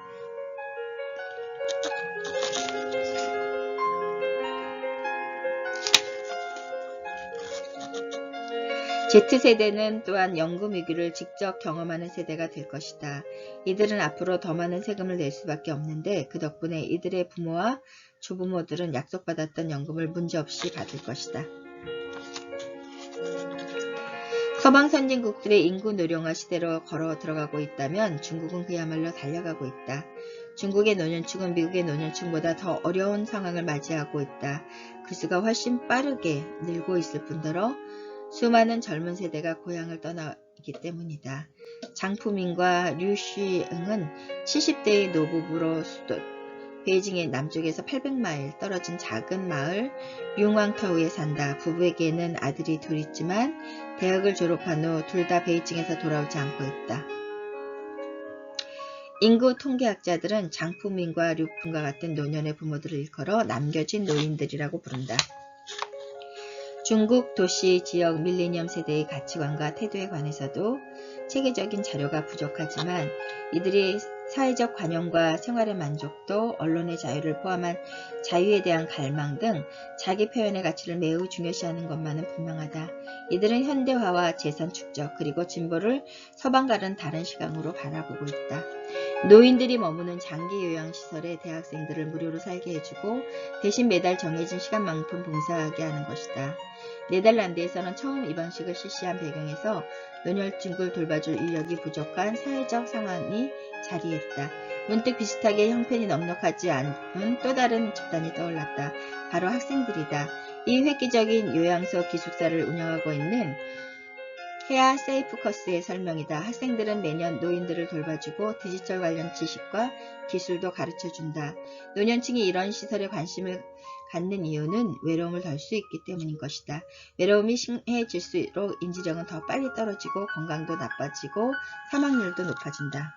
Z세대는 또한 연금 위기를 직접 경험하는 세대가 될 것이다. 이들은 앞으로 더 많은 세금을 낼 수밖에 없는데 그 덕분에 이들의 부모와 조부모들은 약속받았던 연금을 문제없이 받을 것이다. 서방 선진국들의 인구 노령화 시대로 걸어 들어가고 있다면 중국은 그야말로 달려가고 있다. 중국의 노년층은 미국의 노년층보다 더 어려운 상황을 맞이하고 있다. 그 수가 훨씬 빠르게 늘고 있을 뿐더러 수많은 젊은 세대가 고향을 떠나기 때문이다. 장푸민과 류시응은 70대의 노부부로 수도 베이징의 남쪽에서 800마일 떨어진 작은 마을 융왕터우에 산다. 부부에게는 아들이 둘 있지만 대학을 졸업한 후 둘 다 베이징에서 돌아오지 않고 있다. 인구 통계학자들은 장푸민과 류푼과 같은 노년의 부모들을 일컬어 남겨진 노인들이라고 부른다. 중국 도시 지역 밀레니엄 세대의 가치관과 태도에 관해서도 체계적인 자료가 부족하지만 이들이 사회적 관용과 생활의 만족도, 언론의 자유를 포함한 자유에 대한 갈망 등 자기 표현의 가치를 매우 중요시하는 것만은 분명하다. 이들은 현대화와 재산 축적 그리고 진보를 서방과는 다른 시각으로 바라보고 있다. 노인들이 머무는 장기 요양시설에 대학생들을 무료로 살게 해주고 대신 매달 정해진 시간만큼 봉사하게 하는 것이다. 네덜란드에서는 처음 이 방식을 실시한 배경에서 노년층을 돌봐줄 인력이 부족한 사회적 상황이 자리했다. 문득 비슷하게 형편이 넉넉하지 않은 또 다른 집단이 떠올랐다. 바로 학생들이다. 이 획기적인 요양소 기숙사를 운영하고 있는 헤아 세이프커스의 설명이다. 학생들은 매년 노인들을 돌봐주고 디지털 관련 지식과 기술도 가르쳐준다. 노년층이 이런 시설에 관심을 갖는 이유는 외로움을 덜 수 있기 때문인 것이다. 외로움이 심해질수록 인지력은 더 빨리 떨어지고 건강도 나빠지고 사망률도 높아진다.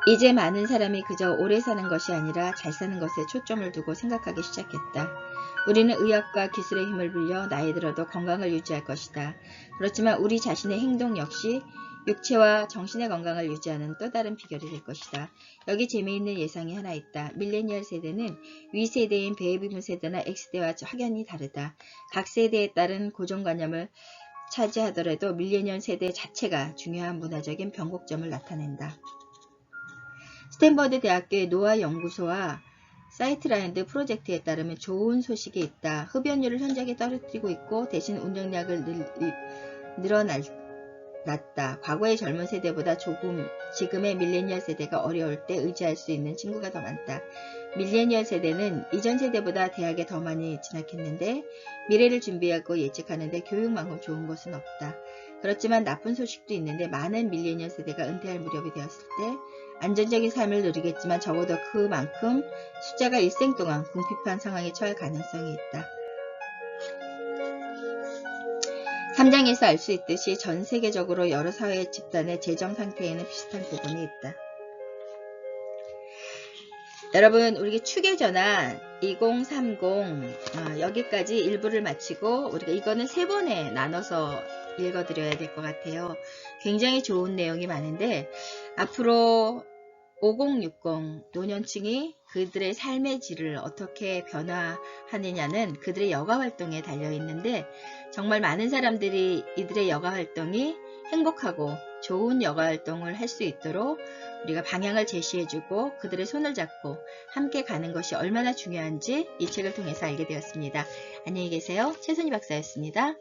이제 많은 사람이 그저 오래 사는 것이 아니라 잘 사는 것에 초점을 두고 생각하기 시작했다. 우리는 의학과 기술의 힘을 빌려 나이 들어도 건강을 유지할 것이다. 그렇지만 우리 자신의 행동 역시 육체와 정신의 건강을 유지하는 또 다른 비결이 될 것이다. 여기 재미있는 예상이 하나 있다. 밀레니얼 세대는 위 세대인 베이비붐 세대나 X세대와 확연히 다르다. 각 세대에 따른 고정관념을 차지하더라도 밀레니얼 세대 자체가 중요한 문화적인 변곡점을 나타낸다. 스탠퍼드 대학교의 노화 연구소와 사이트라인드 프로젝트에 따르면 좋은 소식이 있다. 흡연율을 현저하게 떨어뜨리고 있고 대신 운동량을 늘어났다. 과거의 젊은 세대보다 지금의 밀레니얼 세대가 어려울 때 의지할 수 있는 친구가 더 많다. 밀레니얼 세대는 이전 세대보다 대학에 더 많이 진학했는데 미래를 준비하고 예측하는데 교육만큼 좋은 것은 없다. 그렇지만 나쁜 소식도 있는데 많은 밀레니얼 세대가 은퇴할 무렵이 되었을 때 안정적인 삶을 누리겠지만 적어도 그만큼 숫자가 일생 동안 궁핍한 상황에 처할 가능성이 있다. 3장에서 알 수 있듯이 전 세계적으로 여러 사회 집단의 재정 상태에는 비슷한 부분이 있다. 여러분, 우리 축의 전환 2030 여기까지 일부를 마치고 우리가 이거는 3번에 나눠서 읽어드려야 될 것 같아요. 굉장히 좋은 내용이 많은데 앞으로 5060 노년층이 그들의 삶의 질을 어떻게 변화하느냐는 그들의 여가활동에 달려있는데 정말 많은 사람들이 이들의 여가활동이 행복하고 좋은 여가활동을 할 수 있도록 우리가 방향을 제시해주고 그들의 손을 잡고 함께 가는 것이 얼마나 중요한지 이 책을 통해서 알게 되었습니다. 안녕히 계세요. 최선희 박사였습니다.